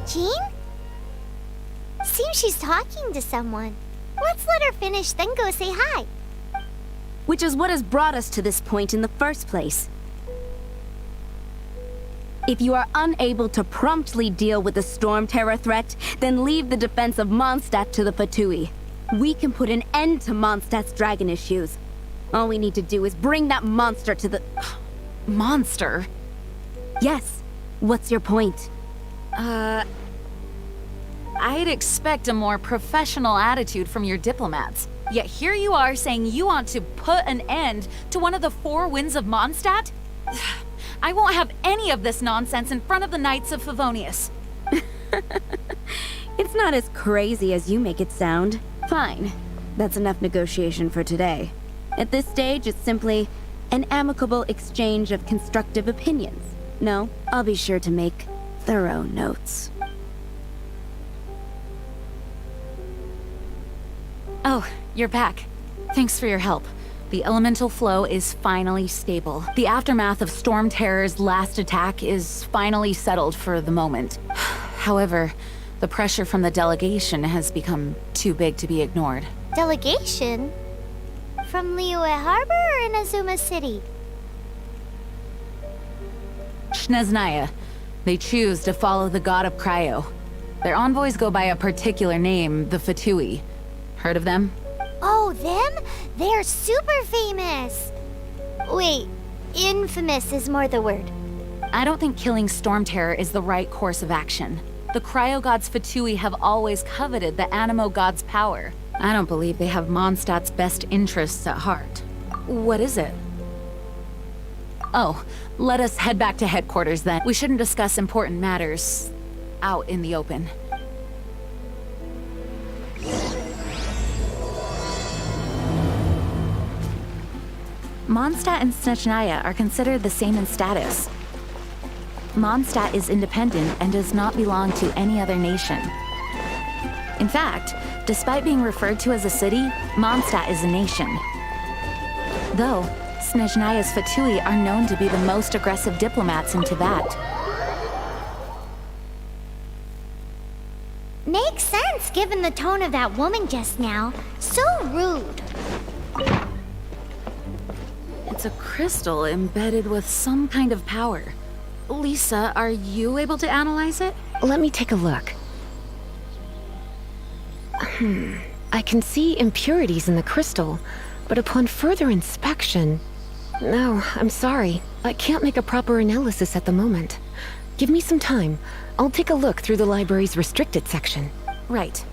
Jean? Seems she's talking to someone. Let's let her finish, then go say hi. Which is what has brought us to this point in the first place. If you are unable to promptly deal with the Storm Terror threat, then leave the defense of Mondstadt to the Fatui. We can put an end to Mondstadt's dragon issues. All we need to do is bring that monster to the... Monster? Yes. What's your point? I'd expect a more professional attitude from your diplomats. Yet here you are saying you want to put an end to one of the four winds of Mondstadt? I won't have any of this nonsense in front of the Knights of Favonius. It's not as crazy as you make it sound. Fine. That's enough negotiation for today. At this stage, it's simply an amicable exchange of constructive opinions. No, I'll be sure to make thorough notes. Oh, you're back. Thanks for your help. The elemental flow is finally stable. The aftermath of Storm Terror's last attack is finally settled for the moment. However, the pressure from the delegation has become too big to be ignored. Delegation? From Liyue Harbor or Inazuma City? Snezhnaya. They choose to follow the god of Cryo. Their envoys go by a particular name, the Fatui. Heard of them? Oh, them? They're super famous! Wait, infamous is more the word. I don't think killing Storm Terror is the right course of action. The Cryo God's Fatui have always coveted the Animo God's power. I don't believe they have Mondstadt's best interests at heart. What is it? Oh, let us head back to headquarters then. We shouldn't discuss important matters out in the open. Mondstadt and Snezhnaya are considered the same in status. Mondstadt is independent and does not belong to any other nation. In fact, despite being referred to as a city, Mondstadt is a nation. Though, Snezhnaya's Fatui are known to be the most aggressive diplomats in Teyvat. Makes sense given the tone of that woman just now. So rude. It's a crystal embedded with some kind of power. Lisa, are you able to analyze it? Let me take a look. I can see impurities in the crystal, but upon further inspection... No, I'm sorry. I can't make a proper analysis at the moment. Give me some time. I'll take a look through the library's restricted section. Right.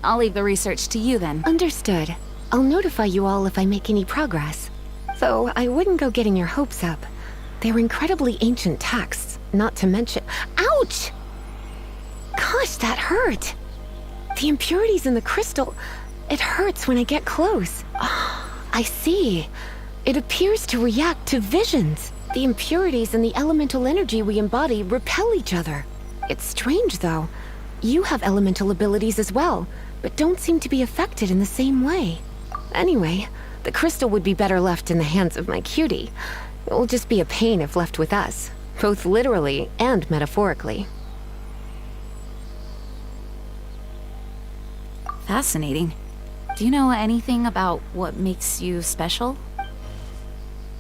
I'll leave the research to you then. Understood. I'll notify you all if I make any progress. Though I wouldn't go getting your hopes up. They're incredibly ancient texts, not to mention... Ouch! Gosh, that hurt! The impurities in the crystal... It hurts when I get close. Oh, I see. It appears to react to visions. The impurities and the elemental energy we embody repel each other. It's strange, though. You have elemental abilities as well, but don't seem to be affected in the same way. Anyway, the crystal would be better left in the hands of my cutie. It will just be a pain if left with us, both literally and metaphorically. Fascinating. Do you know anything about what makes you special?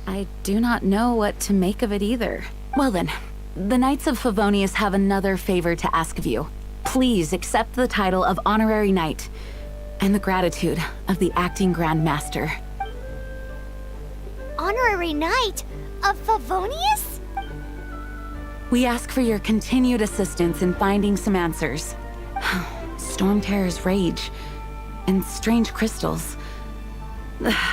I do not know what to make of it either. Well then, the Knights of Favonius have another favor to ask of you. Please accept the title of Honorary Knight, and the gratitude of the Acting Grand Master. Honorary Knight of Favonius? We ask for your continued assistance in finding some answers. Storm Terror's rage, and strange crystals.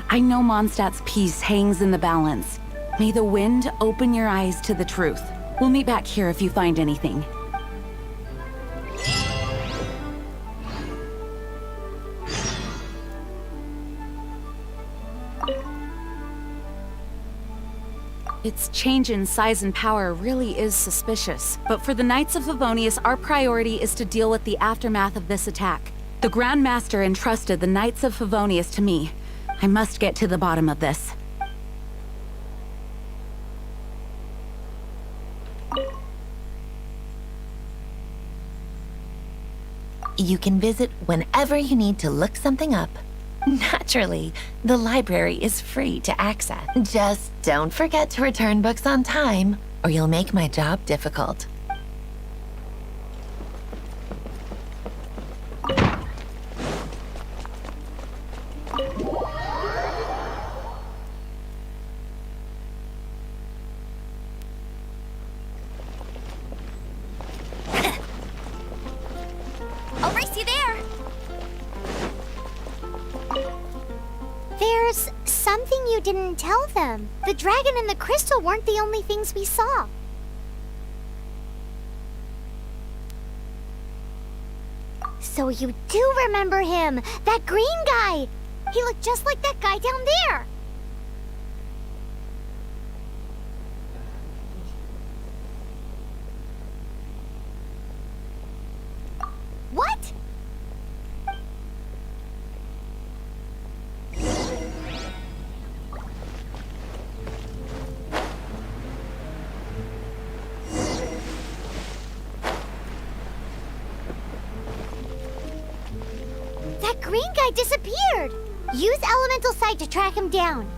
I know Mondstadt's peace hangs in the balance. May the wind open your eyes to the truth. We'll meet back here if you find anything. Its change in size and power really is suspicious. But for the Knights of Favonius, our priority is to deal with the aftermath of this attack. The Grand Master entrusted the Knights of Favonius to me. I must get to the bottom of this. You can visit whenever you need to look something up. Naturally, the library is free to access. Just don't forget to return books on time, or you'll make my job difficult. I'll race you there. There's something you didn't tell them. The dragon and the crystal weren't the only things we saw. So you do remember him, that green guy. He looked just like that guy down there. What? That green guy disappeared. Use elemental sight to track him down.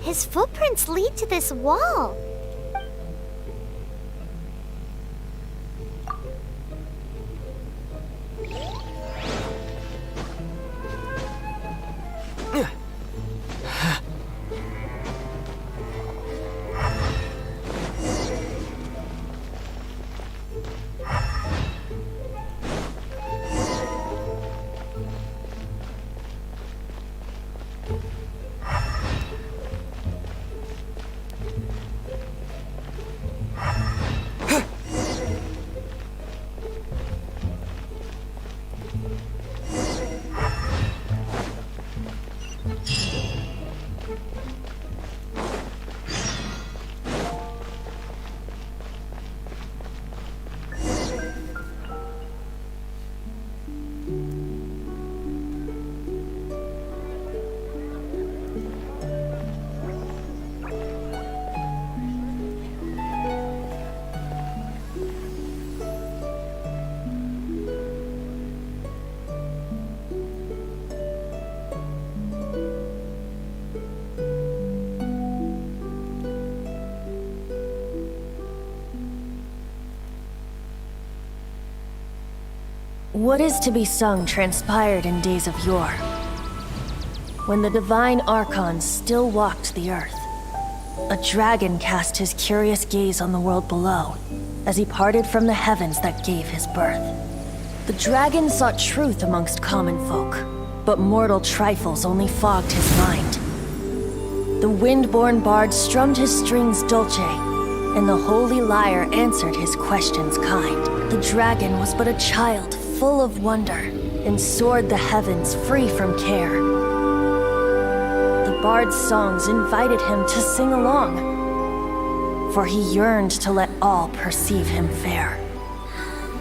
His footprints lead to this wall. What is to be sung transpired in days of yore, when the divine archons still walked the earth. A dragon cast his curious gaze on the world below, as he parted from the heavens that gave his birth. The dragon sought truth amongst common folk, but mortal trifles only fogged his mind. The wind-born bard strummed his strings dulce, and the holy lyre answered his questions kind. The dragon was but a child, full of wonder, and soared the heavens free from care. The bard's songs invited him to sing along, for he yearned to let all perceive him fair.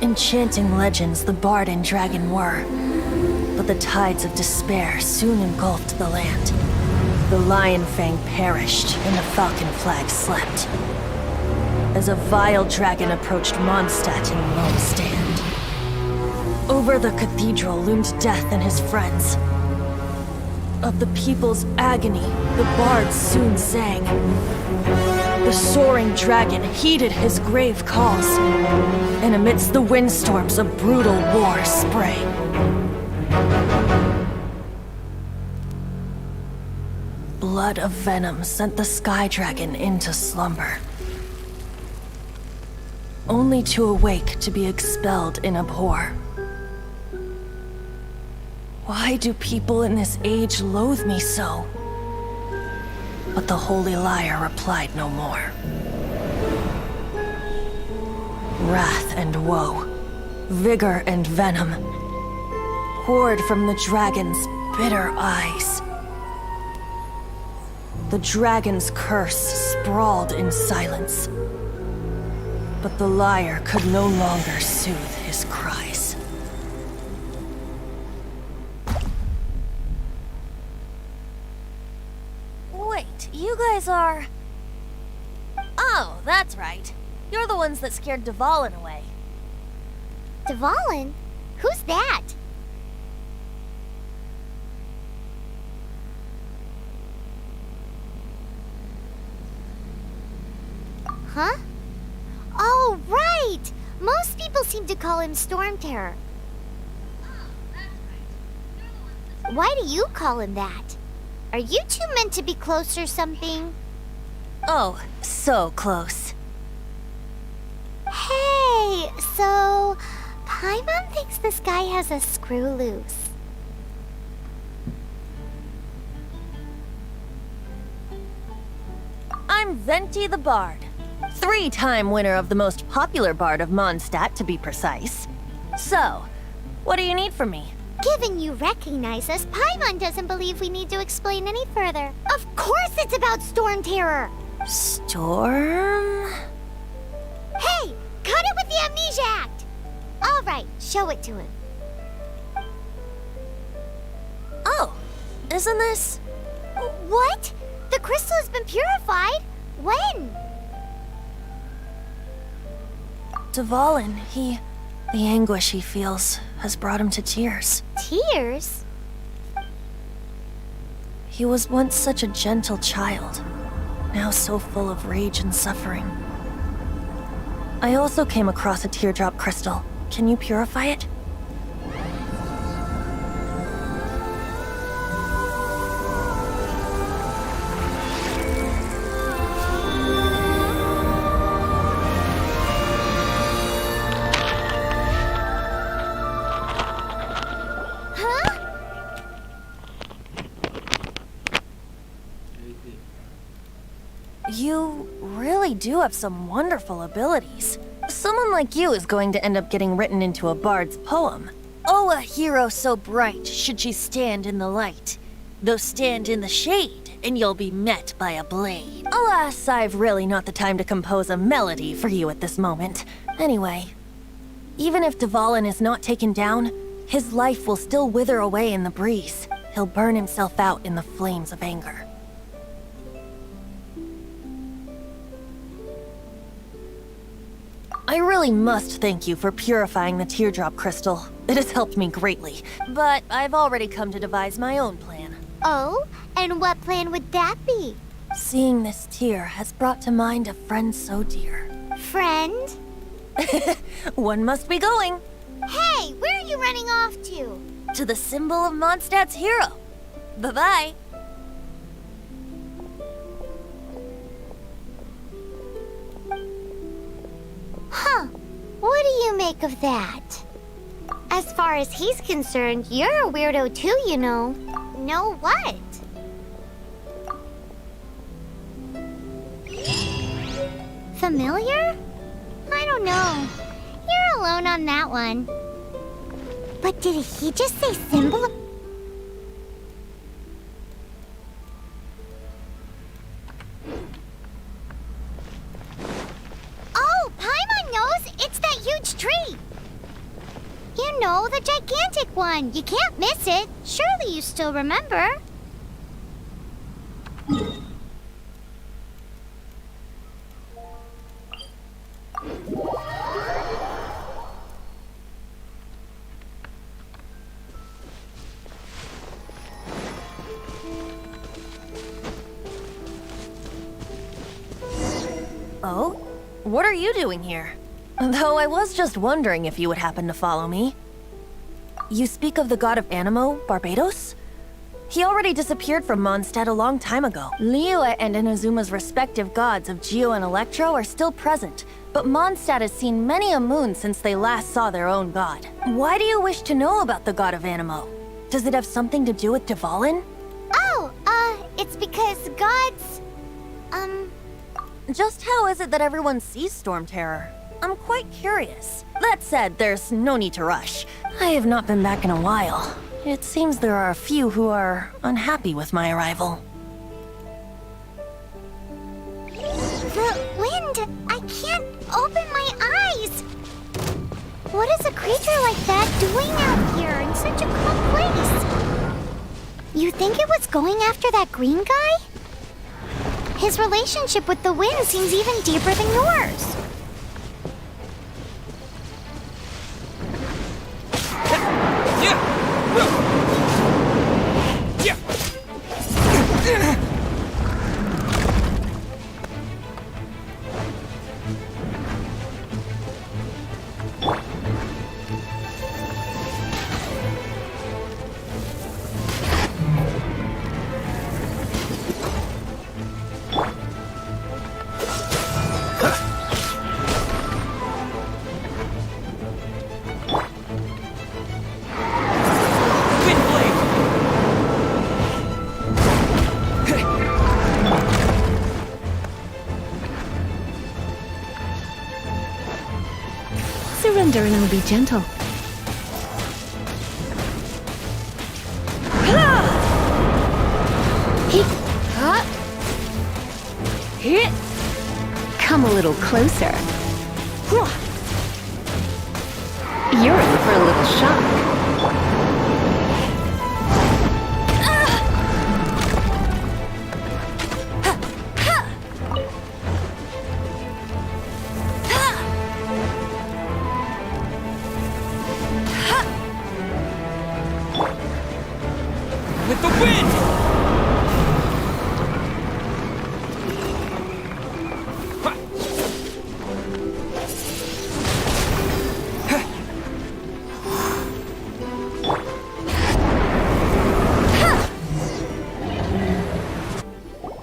Enchanting legends the bard and dragon were, but the tides of despair soon engulfed the land. The lion fang perished, and the falcon flag slept, as a vile dragon approached Mondstadt in lone stand. Over the cathedral loomed death and his friends. Of the people's agony, the bards soon sang. The soaring dragon heeded his grave calls, and amidst the windstorms a brutal war sprang. Blood of venom sent the sky dragon into slumber, only to awake to be expelled in abhor. Why do people in this age loathe me so? But the holy lyre replied no more. Wrath and woe, vigor and venom, poured from the dragon's bitter eyes. The dragon's curse sprawled in silence, but the lyre could no longer soothe his cries. Wait, you guys are... Oh, that's right. You're the ones that scared Dvalin away. Dvalin? Who's that? Huh? Oh, right! Most people seem to call him Storm Terror. Why do you call him that? Are you two meant to be close or something? Oh, so close. Hey, so Paimon thinks this guy has a screw loose. I'm Venti the Bard. 3-time winner of the most popular bard of Mondstadt, to be precise. So, what do you need from me? Given you recognize us, Paimon doesn't believe we need to explain any further. Of course it's about Storm Terror! Storm? Hey! Cut it with the Amnesia Act! Alright, show it to him. Oh, isn't this... What? The crystal has been purified? When? Dvalin, the anguish he feels has brought him to tears. Tears? He was once such a gentle child, now so full of rage and suffering. I also came across a teardrop crystal. Can you purify it? You really do have some wonderful abilities. Someone like you is going to end up getting written into a bard's poem. Oh, a hero so bright should she stand in the light. Though stand in the shade, and you'll be met by a blade. Alas, I've really not the time to compose a melody for you at this moment. Anyway, even if Dvalin is not taken down, his life will still wither away in the breeze. He'll burn himself out in the flames of anger. I really must thank you for purifying the teardrop crystal. It has helped me greatly, but I've already come to devise my own plan. Oh? And what plan would that be? Seeing this tear has brought to mind a friend so dear. Friend? One must be going. Hey, where are you running off to? To the symbol of Mondstadt's hero. Bye-bye. Huh. What do you make of that? As far as he's concerned, you're a weirdo too, you know. Know what? Familiar? I don't know. You're alone on that one. But did he just say symbol of... Oh, Paimon knows! It's that huge tree! You know, the gigantic one. You can't miss it. Surely you still remember. Oh? What are you doing here? Though I was just wondering if you would happen to follow me. You speak of the god of Animo, Barbados? He already disappeared from Mondstadt a long time ago. Liyue and Inazuma's respective gods of Geo and Electro are still present, but Mondstadt has seen many a moon since they last saw their own god. Why do you wish to know about the god of Animo? Does it have something to do with Dvalin? Oh, it's because gods... Just how is it that everyone sees Storm Terror? I'm quite curious. That said, there's no need to rush. I have not been back in a while. It seems there are a few who are unhappy with my arrival. The wind! I can't open my eyes! What is a creature like that doing out here in such a calm place? You think it was going after that green guy? His relationship with the wind seems even deeper than yours. Surrender and I'll be gentle. Come a little closer. You're in for a little shock. With the wind!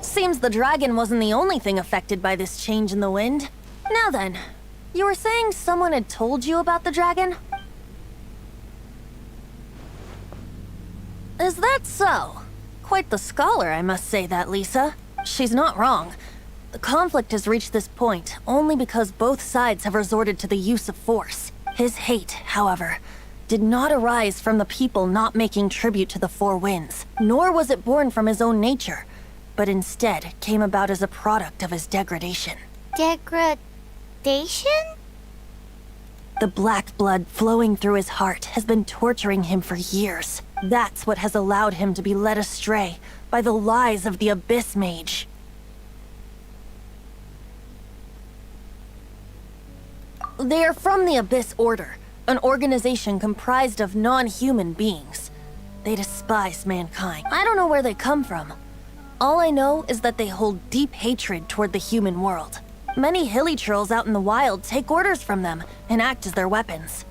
Seems the dragon wasn't the only thing affected by this change in the wind. Now then, you were saying someone had told you about the dragon? Is that so? Quite the scholar, I must say that, Lisa. She's not wrong. The conflict has reached this point only because both sides have resorted to the use of force. His hate, however, did not arise from the people not making tribute to the Four Winds, nor was it born from his own nature, but instead came about as a product of his degradation. Degradation? The black blood flowing through his heart has been torturing him for years. That's what has allowed him to be led astray by the lies of the Abyss Mage. They are from the Abyss Order, an organization comprised of non-human beings. They despise mankind. I don't know where they come from. All I know is that they hold deep hatred toward the human world. Many hilly trolls out in the wild take orders from them and act as their weapons.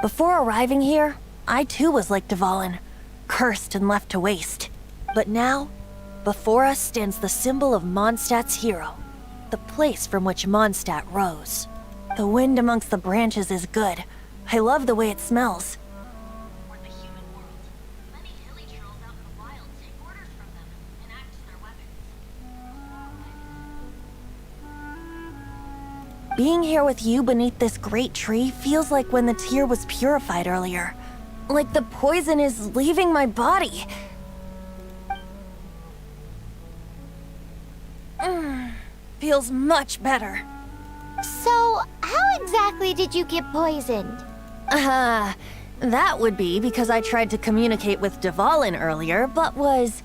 Before arriving here, I too was like Dvalin, cursed and left to waste. But now, before us stands the symbol of Mondstadt's hero, the place from which Mondstadt rose. The wind amongst the branches is good. I love the way it smells. Toward the human world, many hilly trolls out in the wild take orders from them and act as their weapons. Being here with you beneath this great tree feels like when the tear was purified earlier. Like the poison is leaving my body. Feels much better. So, how exactly did you get poisoned? That would be because I tried to communicate with Dvalin earlier, but was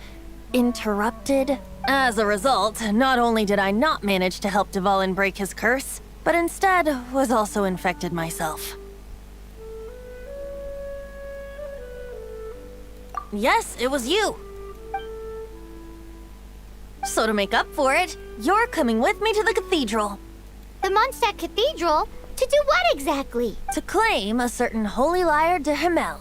interrupted. As a result, not only did I not manage to help Dvalin break his curse, but instead was also infected myself. Yes, it was you. So to make up for it, you're coming with me to the cathedral. The Mondstadt Cathedral? To do what exactly? To claim a certain holy lyre de Himmel.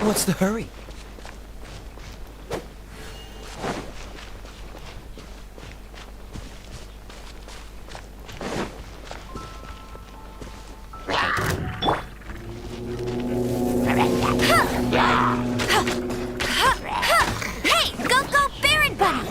What's the hurry? Hey, go, Baron Bunny!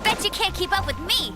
Bet you can't keep up with me!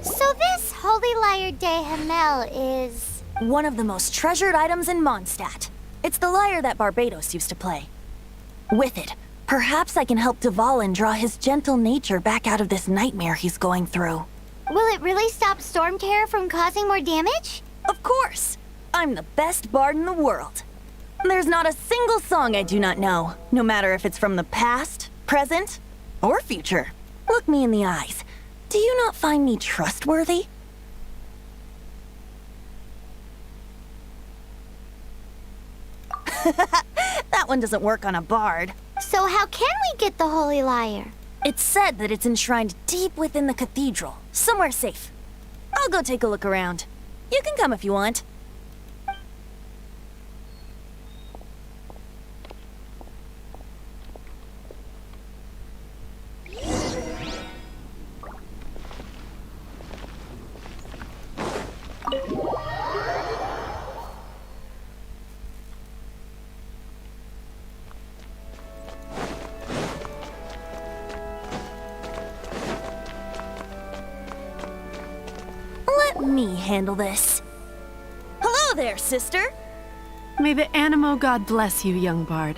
So this Holy Lyre de Hamel is... One of the most treasured items in Mondstadt. It's the lyre that Barbados used to play. With it, perhaps I can help Dvalin draw his gentle nature back out of this nightmare he's going through. Will it really stop Storm Terror from causing more damage? Of course! I'm the best bard in the world. There's not a single song I do not know, no matter if it's from the past, present, or future. Look me in the eyes. Do you not find me trustworthy? That one doesn't work on a bard. So how can we get the Holy Lyre? It's said that it's enshrined deep within the cathedral, somewhere safe. I'll go take a look around. You can come if you want. Let me handle this. Hello there, sister. May the Animo God bless you, young bard.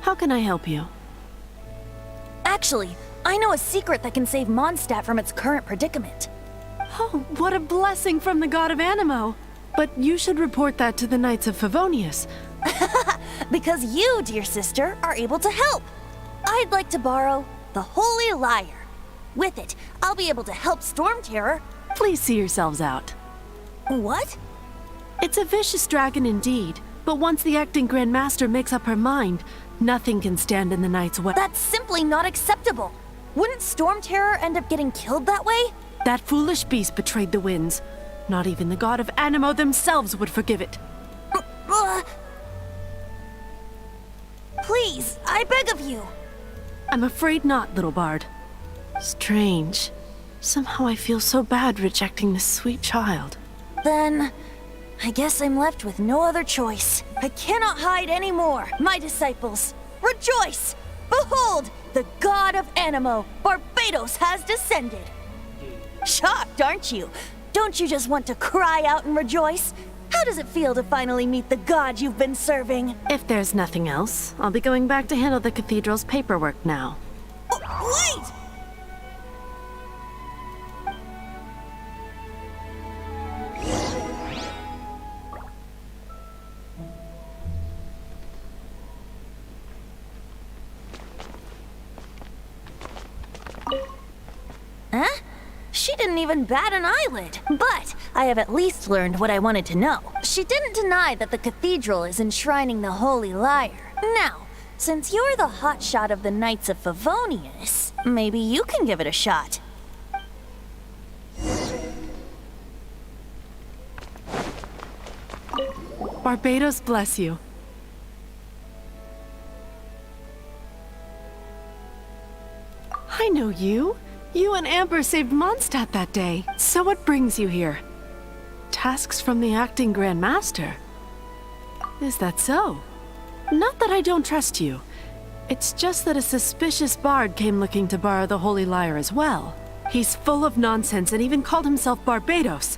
How can I help you? Actually, I know a secret that can save Mondstadt from its current predicament. Oh, what a blessing from the god of Animo! But you should report that to the Knights of Favonius. Because you, dear sister, are able to help. I'd like to borrow the Holy Lyre. With it, I'll be able to help Storm Terror. Please see yourselves out. What? It's a vicious dragon indeed, but once the acting Grand Master makes up her mind, nothing can stand in the Knight's way. That's simply not acceptable. Wouldn't Storm Terror end up getting killed that way? That foolish beast betrayed the winds. Not even the god of Animo themselves would forgive it. Please, I beg of you. I'm afraid not, little bard. Strange. Somehow I feel so bad rejecting this sweet child. Then, I guess I'm left with no other choice. I cannot hide anymore. My disciples, rejoice! Behold, the god of Animo, Barbados, has descended. Shocked, aren't you? Don't you just want to cry out and rejoice? How does it feel to finally meet the god you've been serving? If there's nothing else, I'll be going back to handle the cathedral's paperwork now. Wait! didn't even bat an eyelid. But I have at least learned what I wanted to know. She didn't deny that the cathedral is enshrining the Holy Lyre. Now, since you're the hotshot of the Knights of Favonius, maybe you can give it a shot. Barbados bless you. I know you. You and Amber saved Mondstadt that day. So what brings you here? Tasks from the acting Grand Master. Is that so? Not that I don't trust you. It's just that a suspicious bard came looking to borrow the Holy Lyre as well. He's full of nonsense and even called himself Barbados.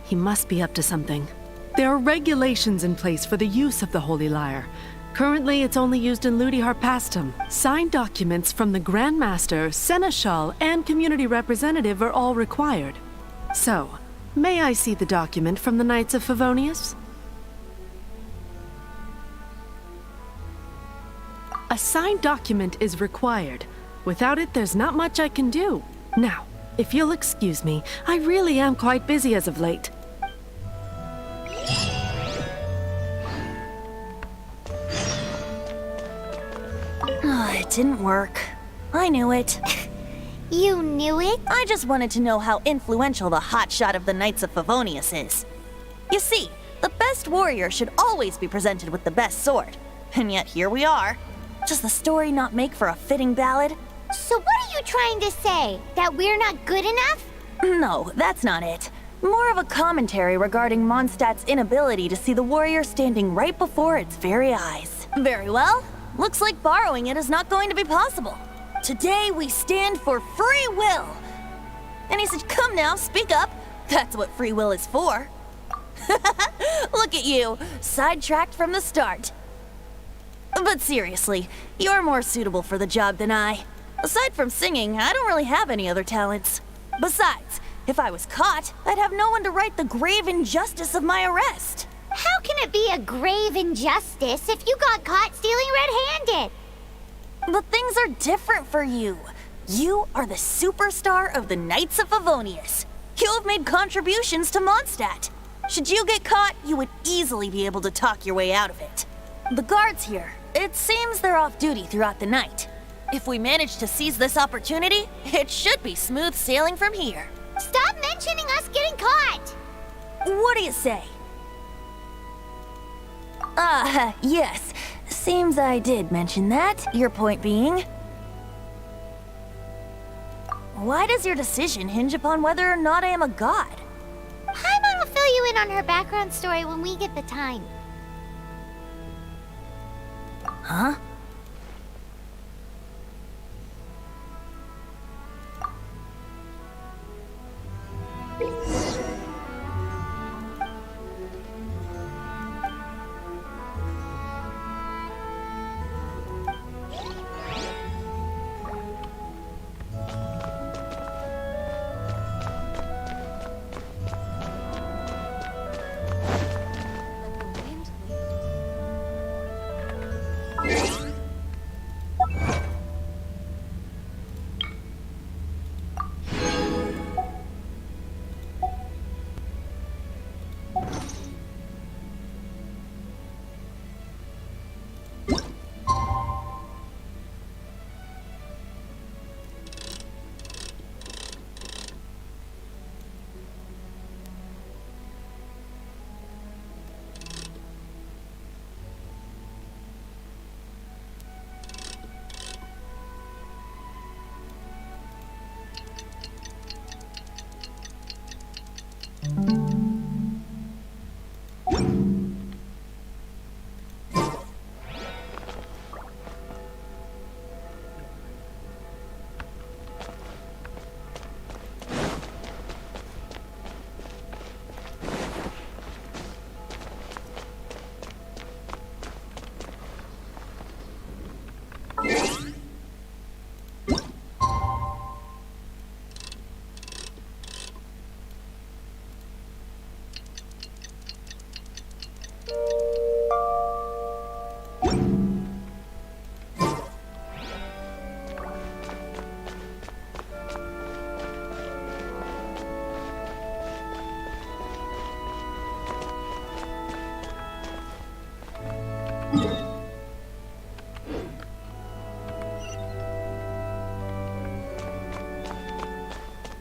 He must be up to something. There are regulations in place for the use of the Holy Lyre. Currently, it's only used in Ludi Harpastum. Signed documents from the Grand Master, Seneschal, and Community Representative are all required. So, may I see the document from the Knights of Favonius? A signed document is required. Without it, there's not much I can do. Now, if you'll excuse me, I really am quite busy as of late. It didn't work. I knew it. You knew it? I just wanted to know how influential the hotshot of the Knights of Favonius is. You see, the best warrior should always be presented with the best sword. And yet here we are. Does the story not make for a fitting ballad? So what are you trying to say? That we're not good enough? No, that's not it. More of a commentary regarding Mondstadt's inability to see the warrior standing right before its very eyes. Very well. Looks like borrowing it is not going to be possible. Today we stand for free will. And he said, come now, speak up. That's what free will is for. Look at you, sidetracked from the start. But seriously, you're more suitable for the job than I. Aside from singing, I don't really have any other talents. Besides, if I was caught, I'd have no one to right the grave injustice of my arrest. How can it be a grave injustice if you got caught stealing red-handed? But things are different for you. You are the superstar of the Knights of Favonius. You have made contributions to Mondstadt. Should you get caught, you would easily be able to talk your way out of it. The guards here, it seems they're off duty throughout the night. If we manage to seize this opportunity, it should be smooth sailing from here. Stop mentioning us getting caught! What do you say? Yes. Seems I did mention that, your point being. Why does your decision hinge upon whether or not I am a god? Paimon will fill you in on her background story when we get the time. Huh?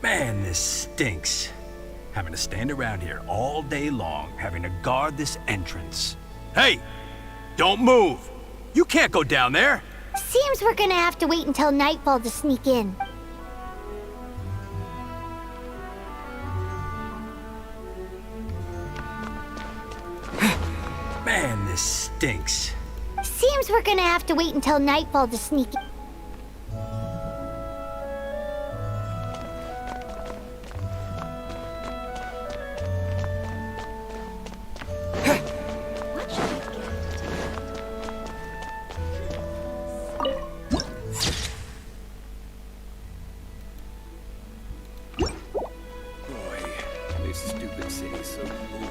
Man, this stinks. Having to stand around here all day long, having to guard this entrance. Hey! Don't move! You can't go down there! Seems we're gonna have to wait until nightfall to sneak in. Man, this stinks. Seems we're gonna have to wait until nightfall to sneak in. Boy, this stupid city's so cool.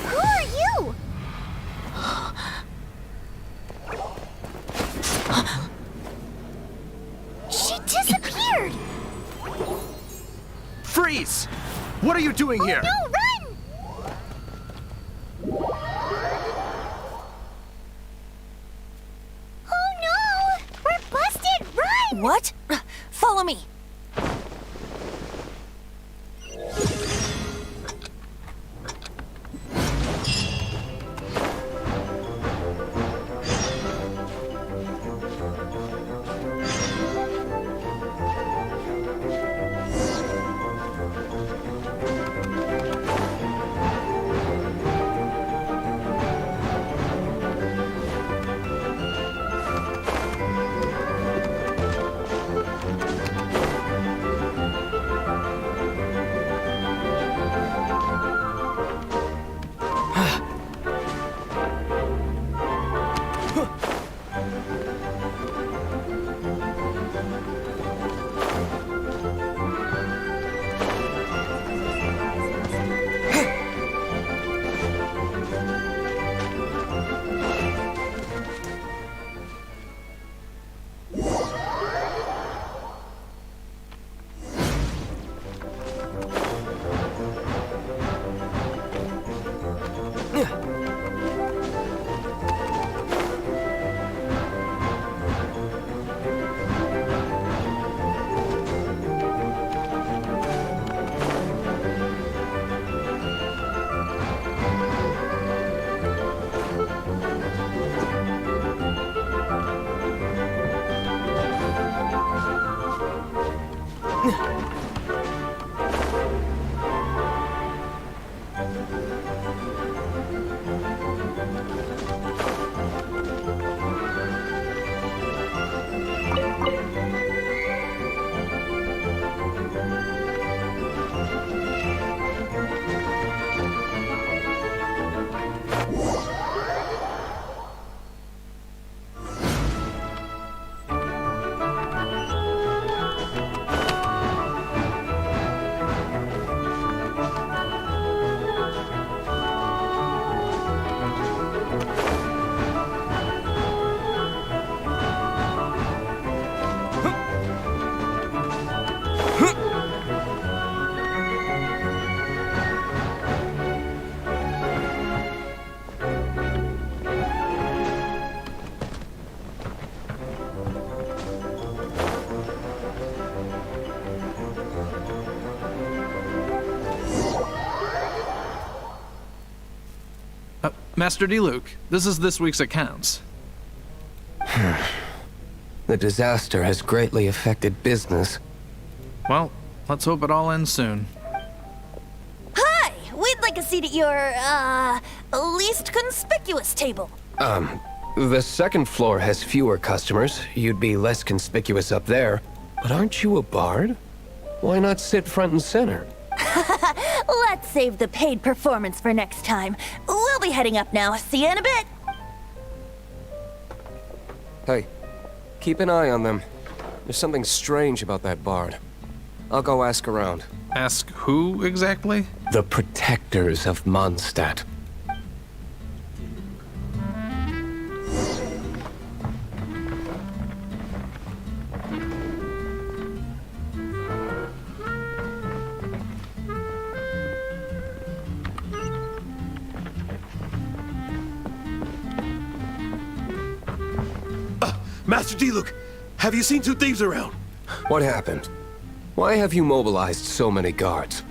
Who are you? She disappeared! Freeze! What are you doing here? No, run! Oh no! We're busted! Run! What? Follow me. Master D-Luke, this is this week's accounts. The disaster has greatly affected business. Well, let's hope it all ends soon. Hi! We'd like a seat at your, least conspicuous table. The second floor has fewer customers. You'd be less conspicuous up there. But aren't you a bard? Why not sit front and center? Let's save the paid performance for next time. We'll be heading up now. See you in a bit. Hey, keep an eye on them. There's something strange about that bard. I'll go ask around. Ask who exactly? The protectors of Mondstadt. Master D-Luke, have you seen two thieves around? What happened? Why have you mobilized so many guards?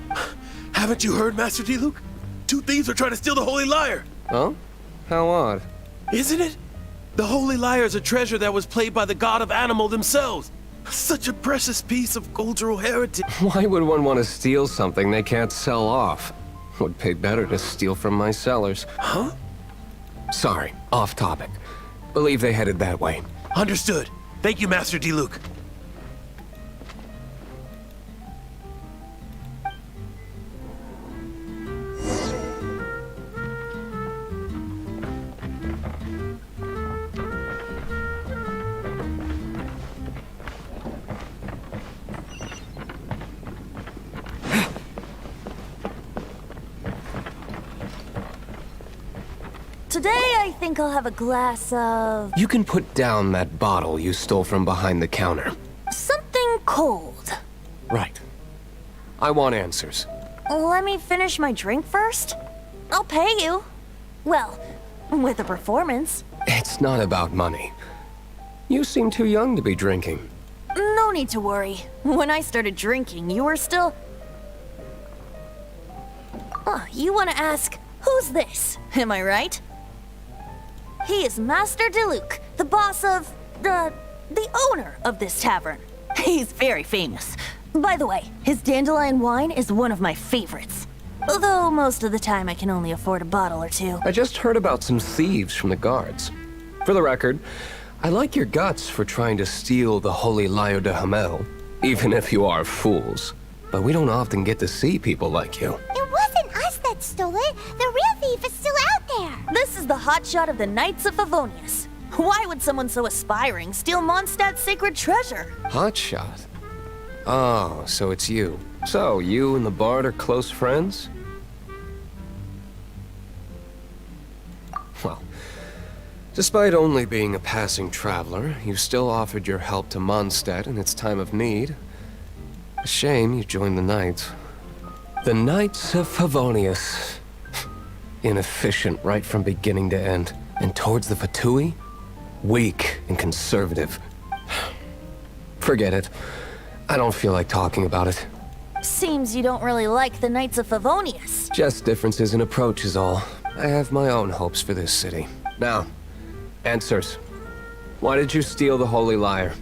Haven't you heard, Master D-Luke? Two thieves are trying to steal the Holy Lyre. Huh? How odd. Isn't it? The Holy Lyre is a treasure that was played by the god of animal themselves. Such a precious piece of cultural heritage. Why would one want to steal something they can't sell off? Would pay better to steal from my sellers. Huh? Sorry, off topic. Believe they headed that way. Understood. Thank you, Master D-Luke. Today, I think I'll have a glass of... You can put down that bottle you stole from behind the counter. something cold. Right. I want answers. Let me finish my drink first. I'll pay you. Well, with a performance. It's not about money. You seem too young to be drinking. No need to worry. When I started drinking, you were still... Oh, you want to ask, who's this? Am I right? He is Master D-Luke, the boss of... the owner of this tavern. He's very famous. By the way, his dandelion wine is one of my favorites. Although most of the time I can only afford a bottle or two. I just heard about some thieves from the guards. For the record, I like your guts for trying to steal the Holy Lyre de Hamel, even if you are fools. But we don't often get to see people like you. It wasn't us that stole it. The real thief is still out there. This is the hotshot of the Knights of Favonius. Why would someone so aspiring steal Mondstadt's sacred treasure? Hotshot? Oh, so it's you. So, you and the bard are close friends? Well, despite only being a passing traveler, you still offered your help to Mondstadt in its time of need. A shame you joined the Knights. The Knights of Favonius. Inefficient right from beginning to end. And towards the Fatui? Weak and conservative. Forget it. I don't feel like talking about it. Seems you don't really like the Knights of Favonius. Just differences in approach is all. I have my own hopes for this city. Now, answers. Why did you steal the Holy Lyre?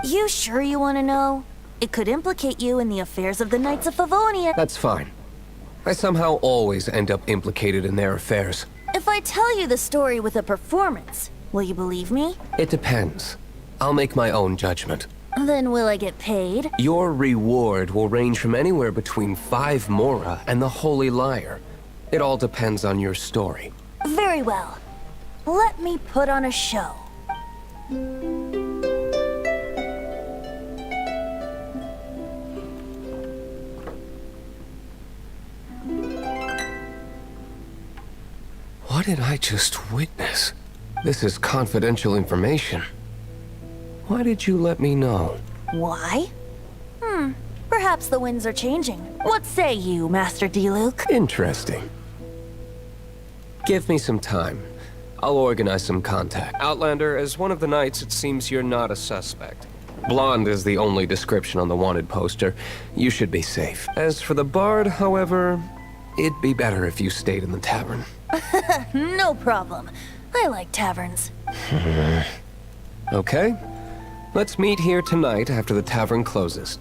You sure you want to know? It could implicate you in the affairs of the Knights of Favonius. That's fine. I somehow always end up implicated in their affairs. If I tell you the story with a performance, will you believe me? It depends. I'll make my own judgment. Then will I get paid? Your reward will range from anywhere between 5 mora and the Holy Lyre. It all depends on your story. Very well. Let me put on a show. What did I just witness? This is confidential information. Why did you let me know? Why? Perhaps the winds are changing. What say you, Master D-Luke? Interesting. Give me some time. I'll organize some contact. Outlander, as one of the knights, it seems you're not a suspect. Blonde is the only description on the wanted poster. You should be safe. As for the bard, however, it'd be better if you stayed in the tavern. No problem. I like taverns. Okay. Let's meet here tonight after the tavern closes.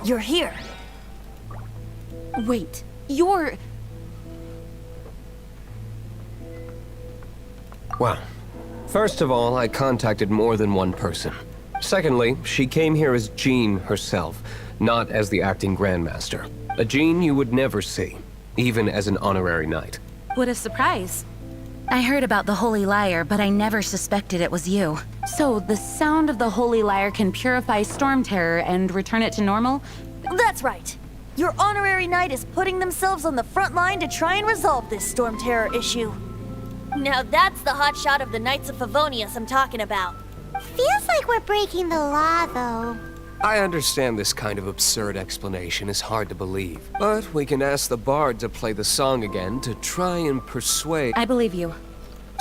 You're here. Wait, you're... Well, first of all, I contacted more than one person. Secondly, she came here as Jean herself, not as the acting Grandmaster. A Jean you would never see, even as an honorary knight. What a surprise. I heard about the Holy Lyre, but I never suspected it was you. So, the sound of the Holy Lyre can purify Storm Terror and return it to normal? That's right. Your honorary knight is putting themselves on the front line to try and resolve this Storm Terror issue. Now that's the hotshot of the Knights of Favonius I'm talking about. Feels like we're breaking the law, though. I understand this kind of absurd explanation is hard to believe, but we can ask the bard to play the song again to try and persuade... I believe you.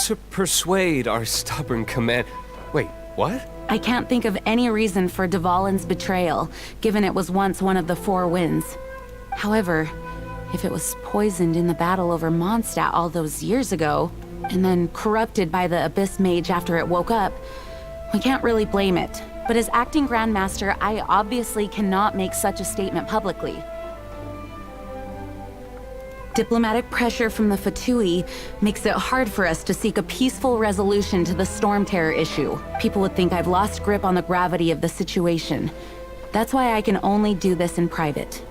To persuade our stubborn command... Wait, what? I can't think of any reason for Dvalin's betrayal, given it was once one of the Four Winds. However, if it was poisoned in the battle over Mondstadt all those years ago, and then corrupted by the Abyss Mage after it woke up, we can't really blame it. But as acting Grandmaster, I obviously cannot make such a statement publicly. Diplomatic pressure from the Fatui makes it hard for us to seek a peaceful resolution to the Storm Terror issue. People would think I've lost grip on the gravity of the situation. That's why I can only do this in private.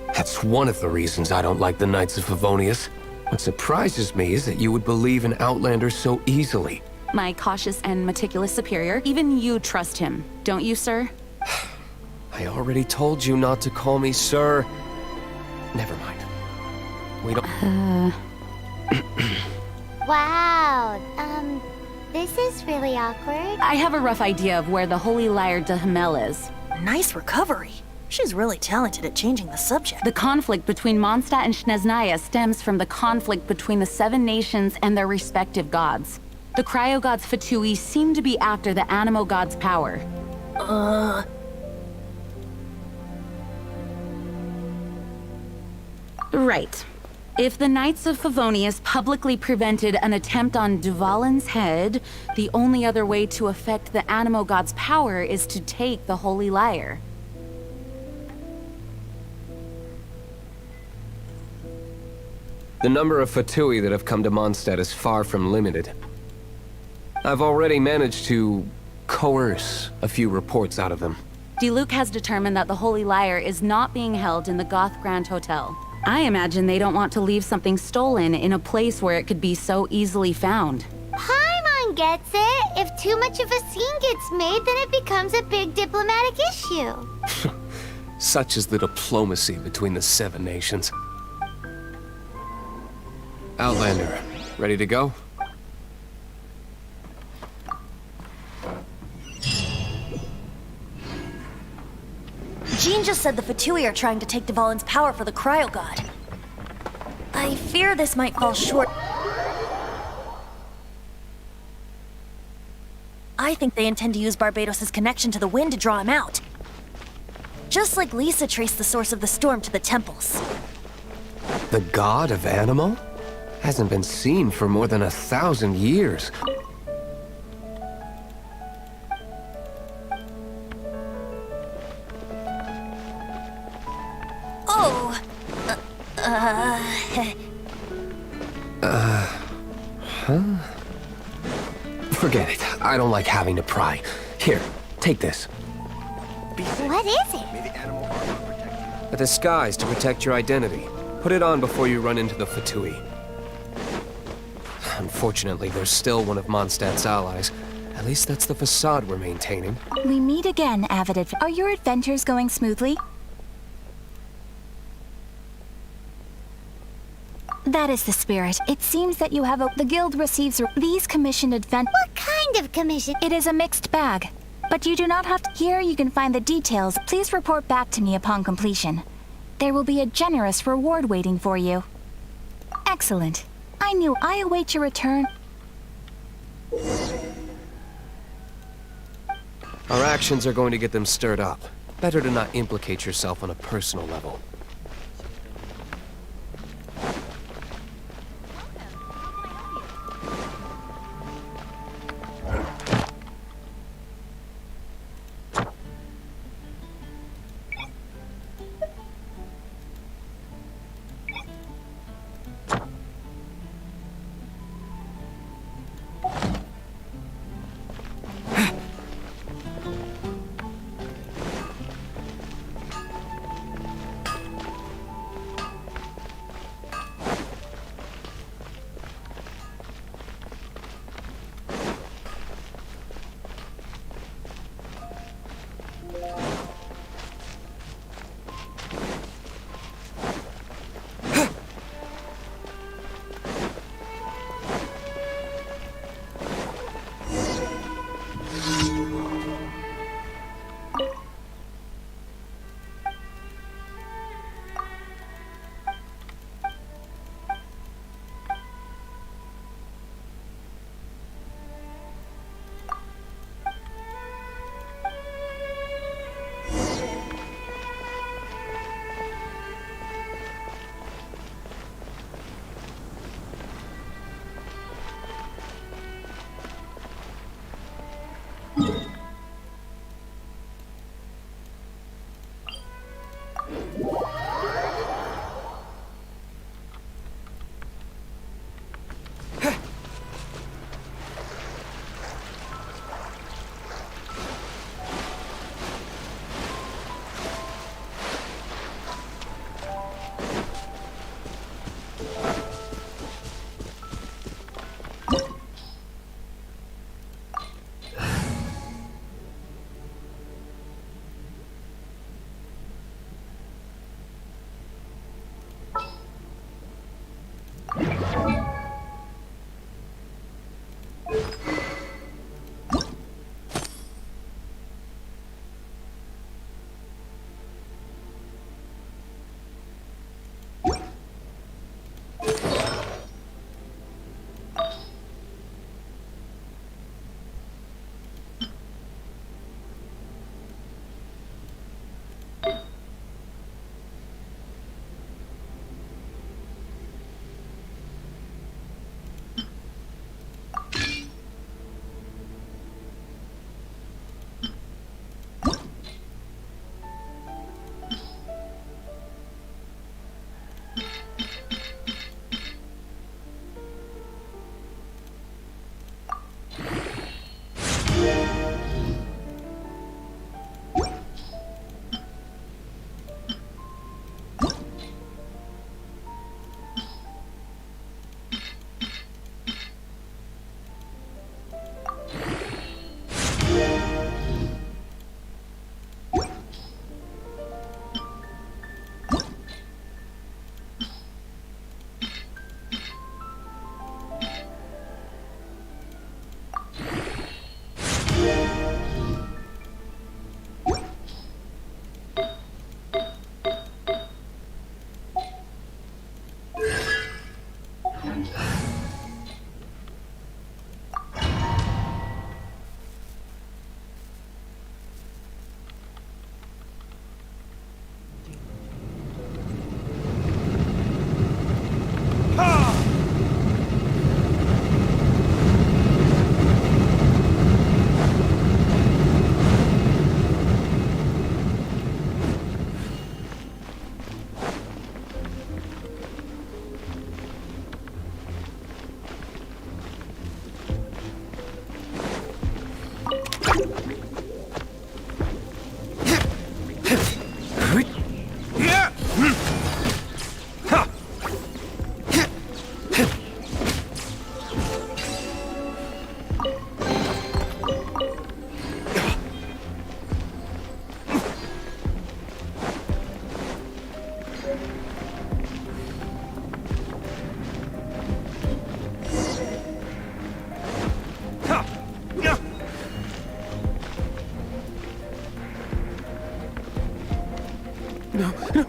That's one of the reasons I don't like the Knights of Favonius. What surprises me is that you would believe in Outlanders so easily. My cautious and meticulous superior, even you trust him, don't you, sir? I already told you not to call me sir. Never mind. We don't... Wow, this is really awkward. I have a rough idea of where the Holy Lyre de Hamel is. Nice recovery. She's really talented at changing the subject. The conflict between Mondstadt and Snezhnaya stems from the conflict between the Seven Nations and their respective gods. The cryo-gods Fatui seem to be after the Animo god's power. Right. If the Knights of Favonius publicly prevented an attempt on Dvalin's head, the only other way to affect the Animo god's power is to take the Holy Lyre. The number of Fatui that have come to Mondstadt is far from limited. I've already managed to coerce a few reports out of them. Diluc has determined that the Holy Lyre is not being held in the Goth Grand Hotel. I imagine they don't want to leave something stolen in a place where it could be so easily found. Paimon gets it. If too much of a scene gets made, then it becomes a big diplomatic issue. Such is the diplomacy between the Seven Nations. Outlander, ready to go? Jean just said the Fatui are trying to take Dvalin's power for the Cryo God. I fear this might fall short. I think they intend to use Barbados' connection to the wind to draw him out. Just like Lisa traced the source of the storm to the temples. The god of Animo? Hasn't been seen for more than 1,000 years. Oh! Forget it. I don't like having to pry. Here, take this. What is it? A disguise to protect your identity. Put it on before you run into the Fatui. Unfortunately, there's still one of Mondstadt's allies. At least that's the facade we're maintaining. We meet again, avid Are your adventures going smoothly? That is the spirit. It seems that you have the guild receives these commissioned What kind of commission? It is a mixed bag. But you do not have to. Here you can find the details. Please report back to me upon completion. There will be a generous reward waiting for you. Excellent. I knew I await your return. Our actions are going to get them stirred up. Better to not implicate yourself on a personal level.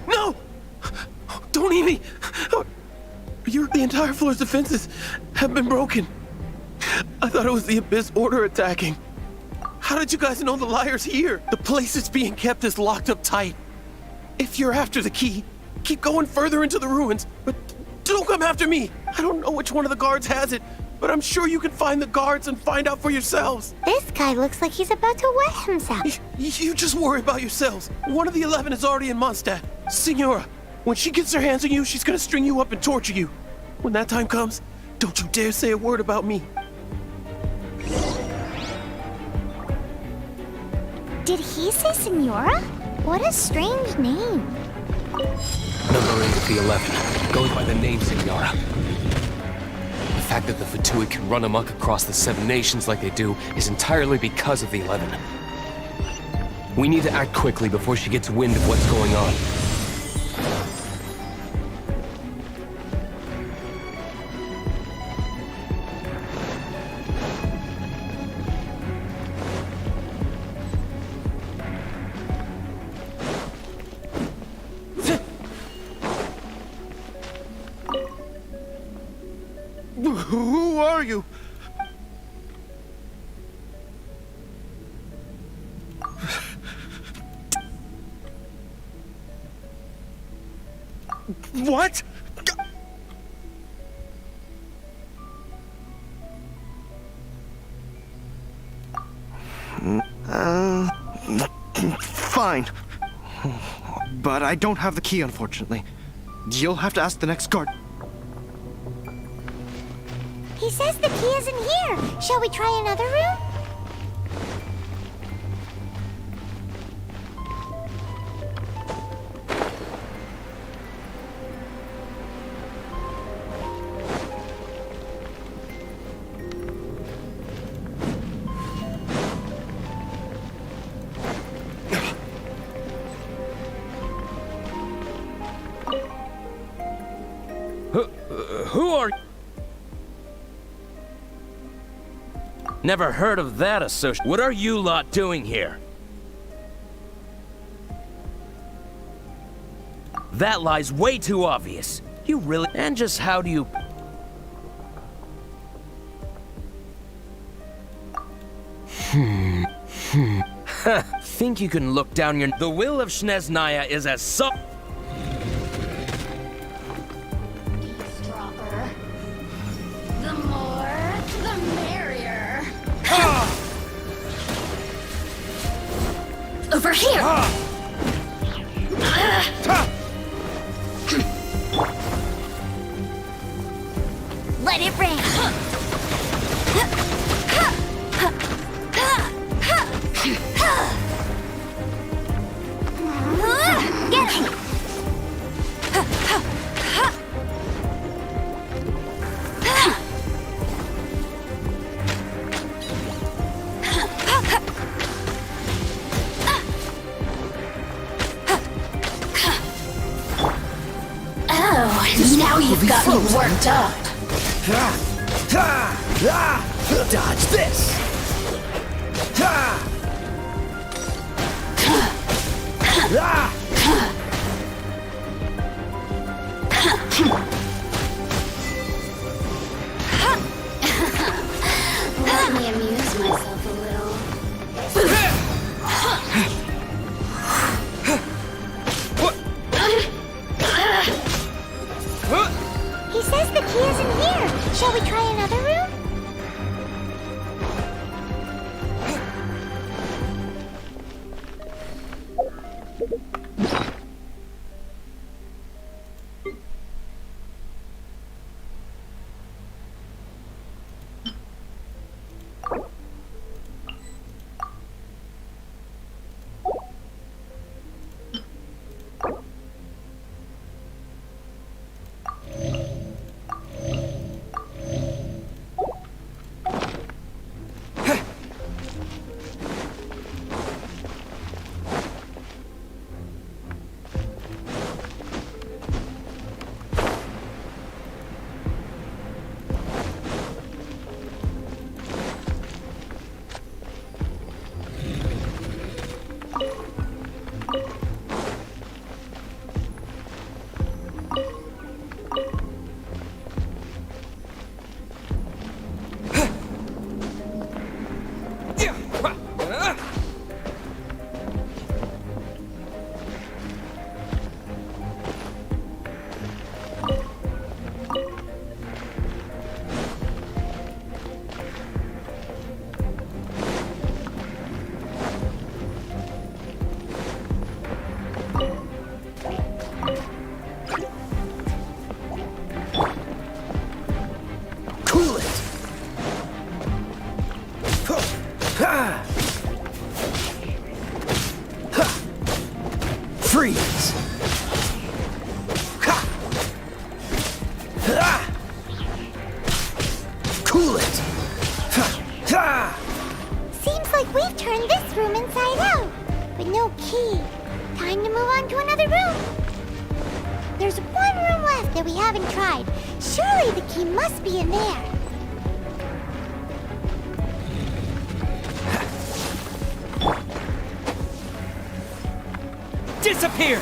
No! Don't eat me! The entire floor's defenses have been broken. I thought it was the Abyss Order attacking. How did you guys know the liar's here? The place it's being kept is locked up tight. If you're after the key, keep going further into the ruins, but don't come after me. I don't know which one of the guards has it, but I'm sure you can find the guards and find out for yourselves. This guy looks like he's about to wet himself. You just worry about yourselves. One of the 11 is already in Mondstadt. Signora, when she gets her hands on you, she's gonna string you up and torture you. When that time comes, don't you dare say a word about me. Did he say Senora? What a strange name. Number 8 of the 11 goes by the name Signora. The fact that the Fatui can run amok across the 7 nations like they do is entirely because of the 11. We need to act quickly before she gets wind of what's going on. Who are you? What? Fine. But I don't have the key, unfortunately. You'll have to ask the next guard. He says the key isn't here. Shall we try another room? Who are you? Never heard of that associate. What are you lot doing here? That lie's way too obvious. You really... And just how do you... Think you can look down your... The will of Shneznaya is as The more, the merrier. Over here! Let it rain. Get him. Oh, now you've got me worked up. Dodge this! Let me amuse myself a little. He says the key isn't here. Shall we try another room? key. Time to move on to another room. There's one room left that we haven't tried. Surely the key must be in there. Disappear!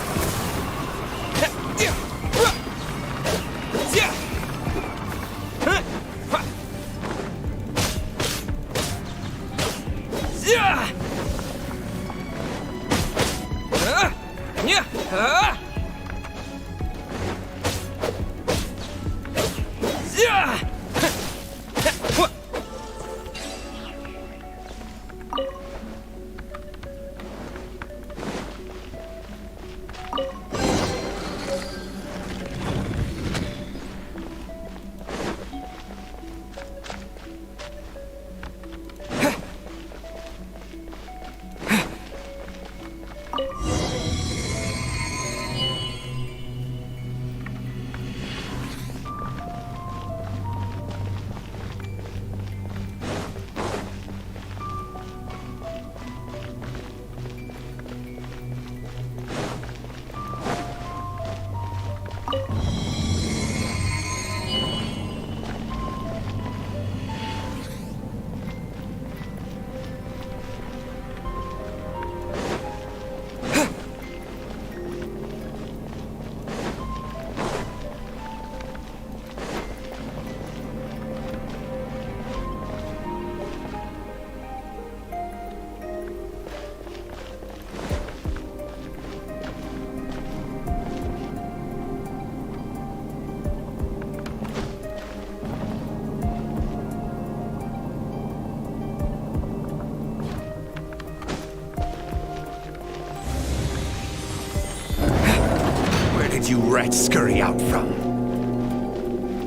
You rats scurry out from?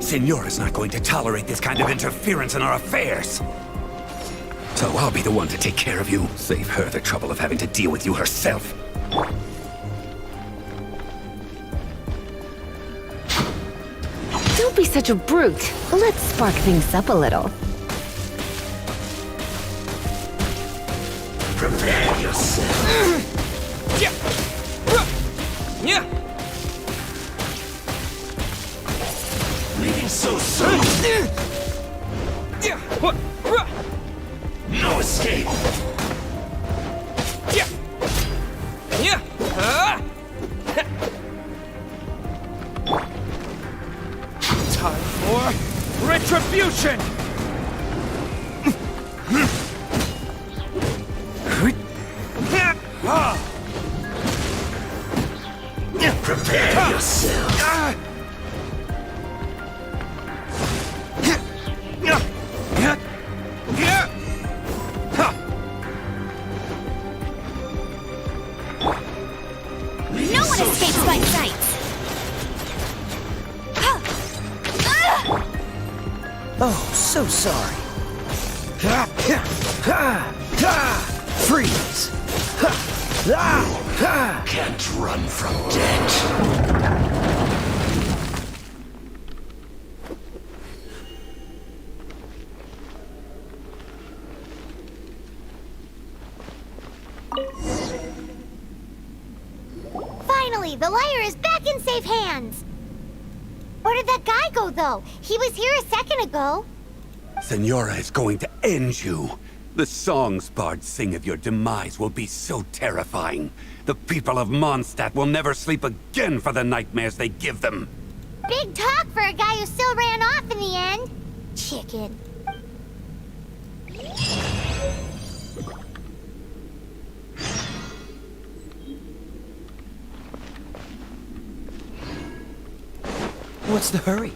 Senora's not going to tolerate this kind of interference in our affairs. So I'll be the one to take care of you. Save her the trouble of having to deal with you herself. Don't be such a brute. Let's spark things up a little. Prepare yourself. Leaving so soon. No escape. Time for retribution. Prepare yourself. No one escapes my sight. Oh, so sorry. Freeze! Can't run from death. Finally, the liar is back in safe hands. Where did that guy go, though? He was here a second ago. Senora is going to end you. The songs bards sing of your demise will be so terrifying. The people of Mondstadt will never sleep again for the nightmares they give them. Big talk for a guy who still ran off in the end. Chicken. What's the hurry?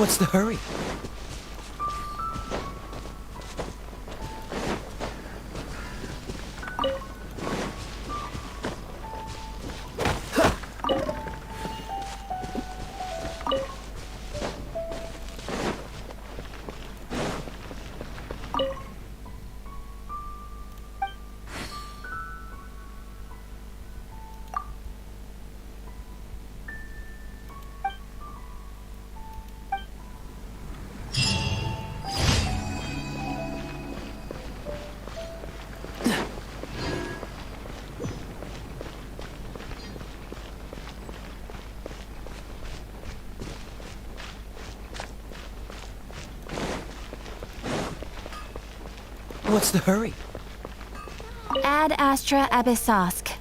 What's the hurry? What's the hurry? Ad Astra Abyssosk.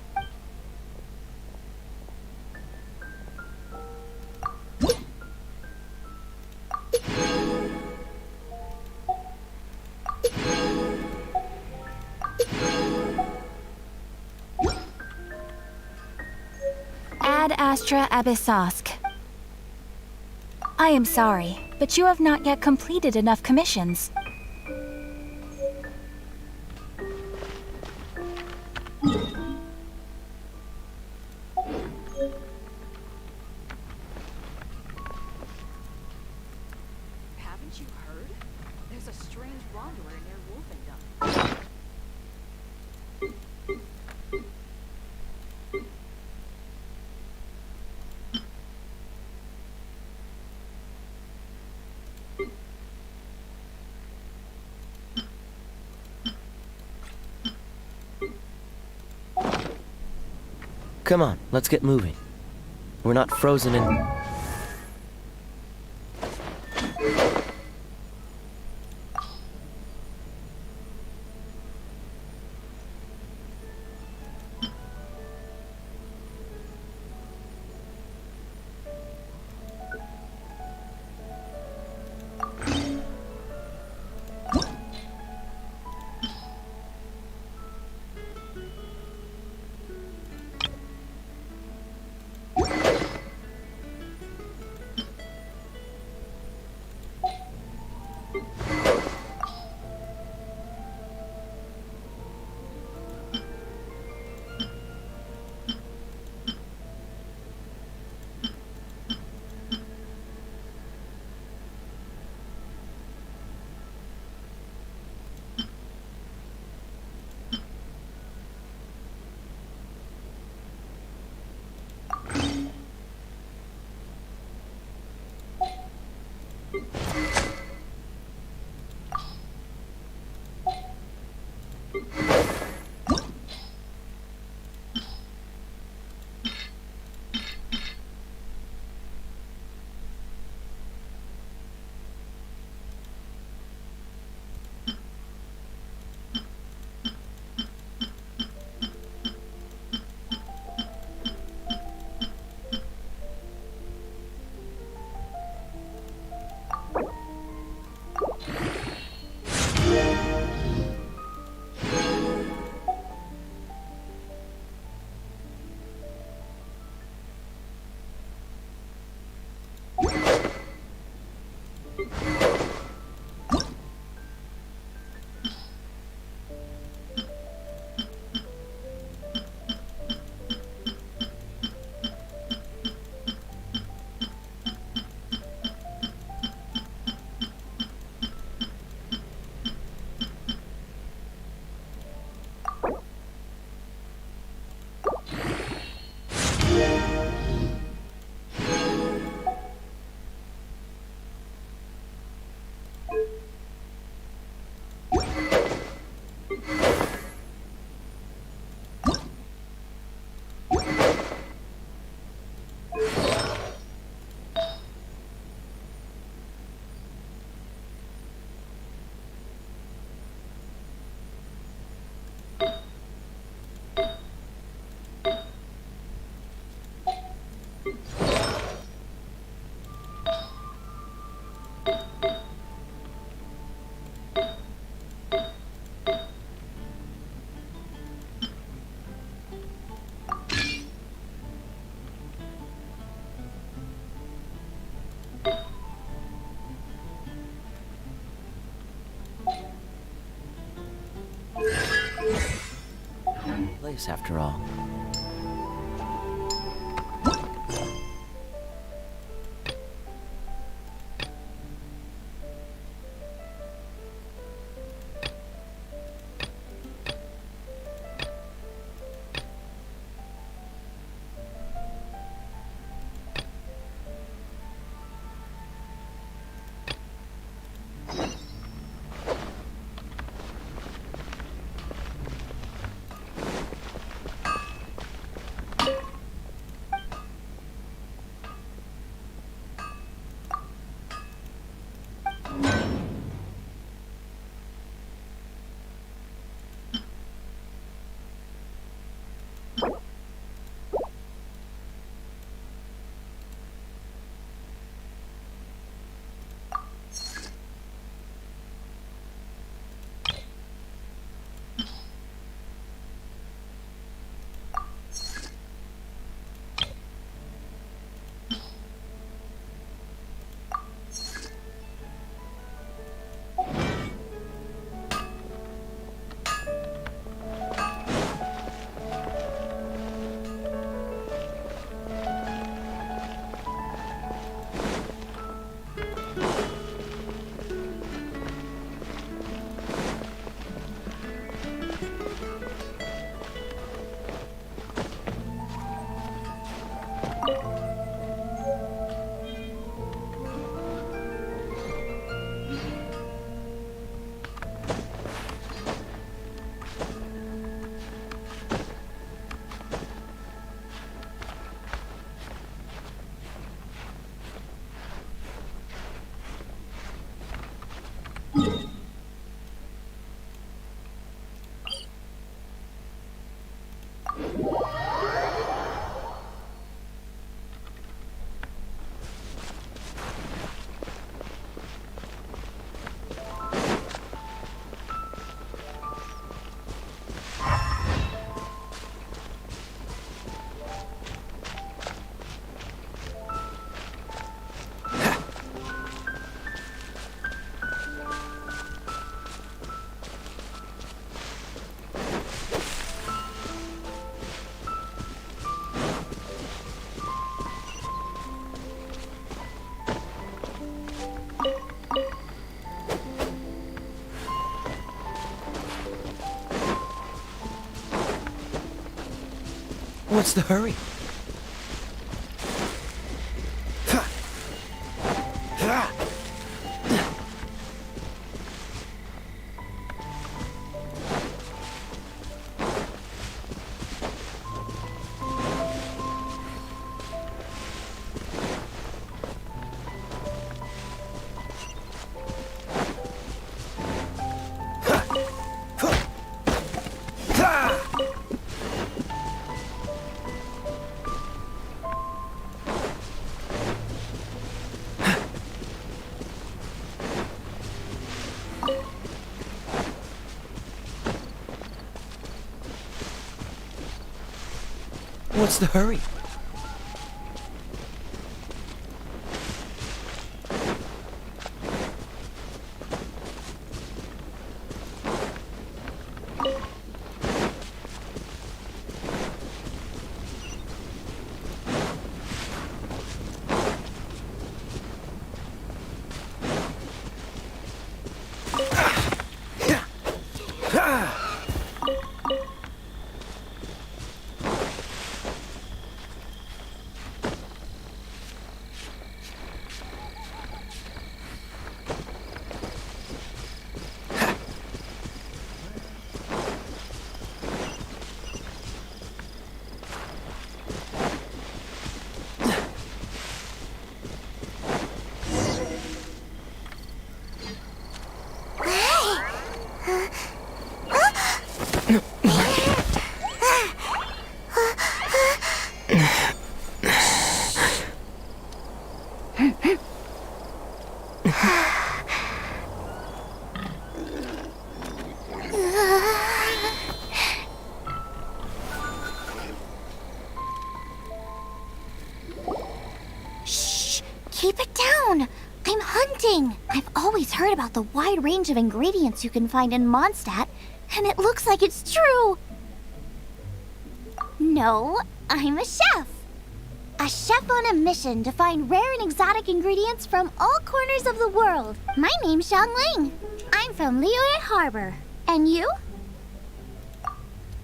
Ad Astra Abyssosk. I am sorry, but you have not yet completed enough commissions. Haven't you heard? There's a strange wanderer near Wolfendom. Come on, let's get moving. We're not frozen in... Place after all. What's the hurry? What's the hurry? Keep it down! I'm hunting! I've always heard about the wide range of ingredients you can find in Mondstadt, and it looks like it's true! No, I'm a chef! A chef on a mission to find rare and exotic ingredients from all corners of the world. My name's Xiangling. I'm from Liyue Harbor. And you?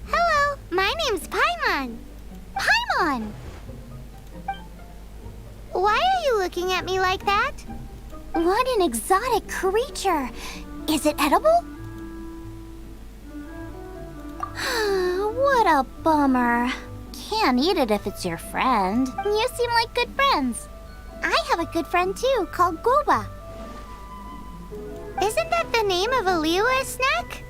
Hello, my name's Paimon. Paimon! Why are you looking at me like that? What an exotic creature! Is it edible? What a bummer. Can't eat it if it's your friend. You seem like good friends. I have a good friend too, called Coba. Isn't that the name of a Liyue snack?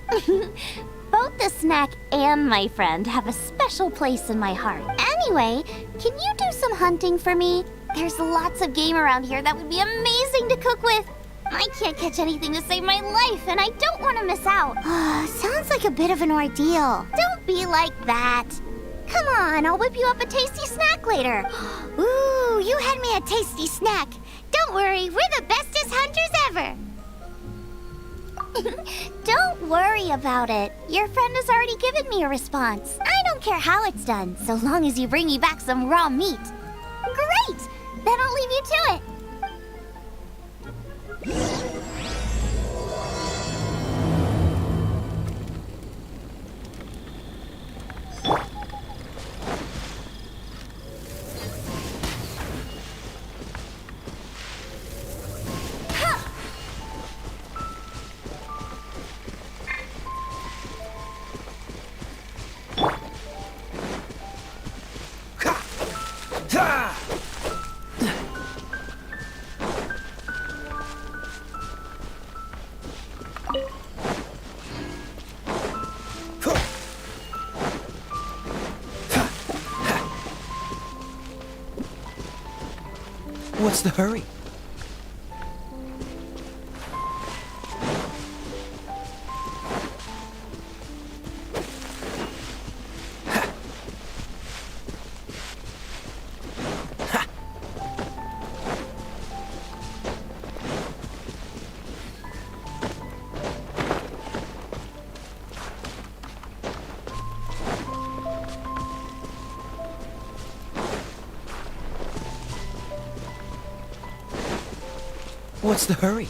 Both the snack and my friend have a special place in my heart. Anyway, can you do some hunting for me? There's lots of game around here that would be amazing to cook with. I can't catch anything to save my life, and I don't want to miss out. Sounds like a bit of an ordeal. Don't be like that. Come on, I'll whip you up a tasty snack later. Ooh, you had me a tasty snack. Don't worry, we're the bestest hunters ever. Don't worry about it. Your friend has already given me a response. I don't care how it's done, so long as you bring me back some raw meat. Great! Then I'll leave you to it. What's the hurry? What's the hurry?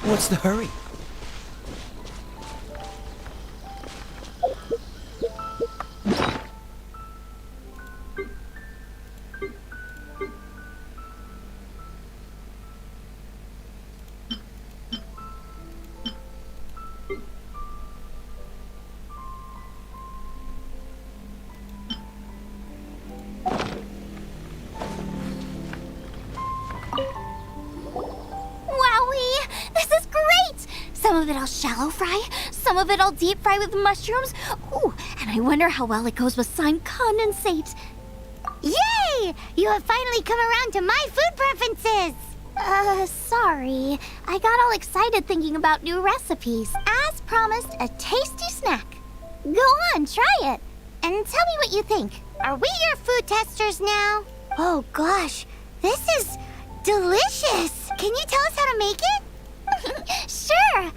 What's the hurry? Some of it I'll shallow fry, some of it I'll deep fry with mushrooms. Ooh, and I wonder how well it goes with slime condensate. Yay! You have finally come around to my food preferences! Sorry. I got all excited thinking about new recipes. As promised, a tasty snack. Go on, try it. And tell me what you think. Are we your food testers now? Oh gosh, this is delicious. Can you tell us how to make it? Sure.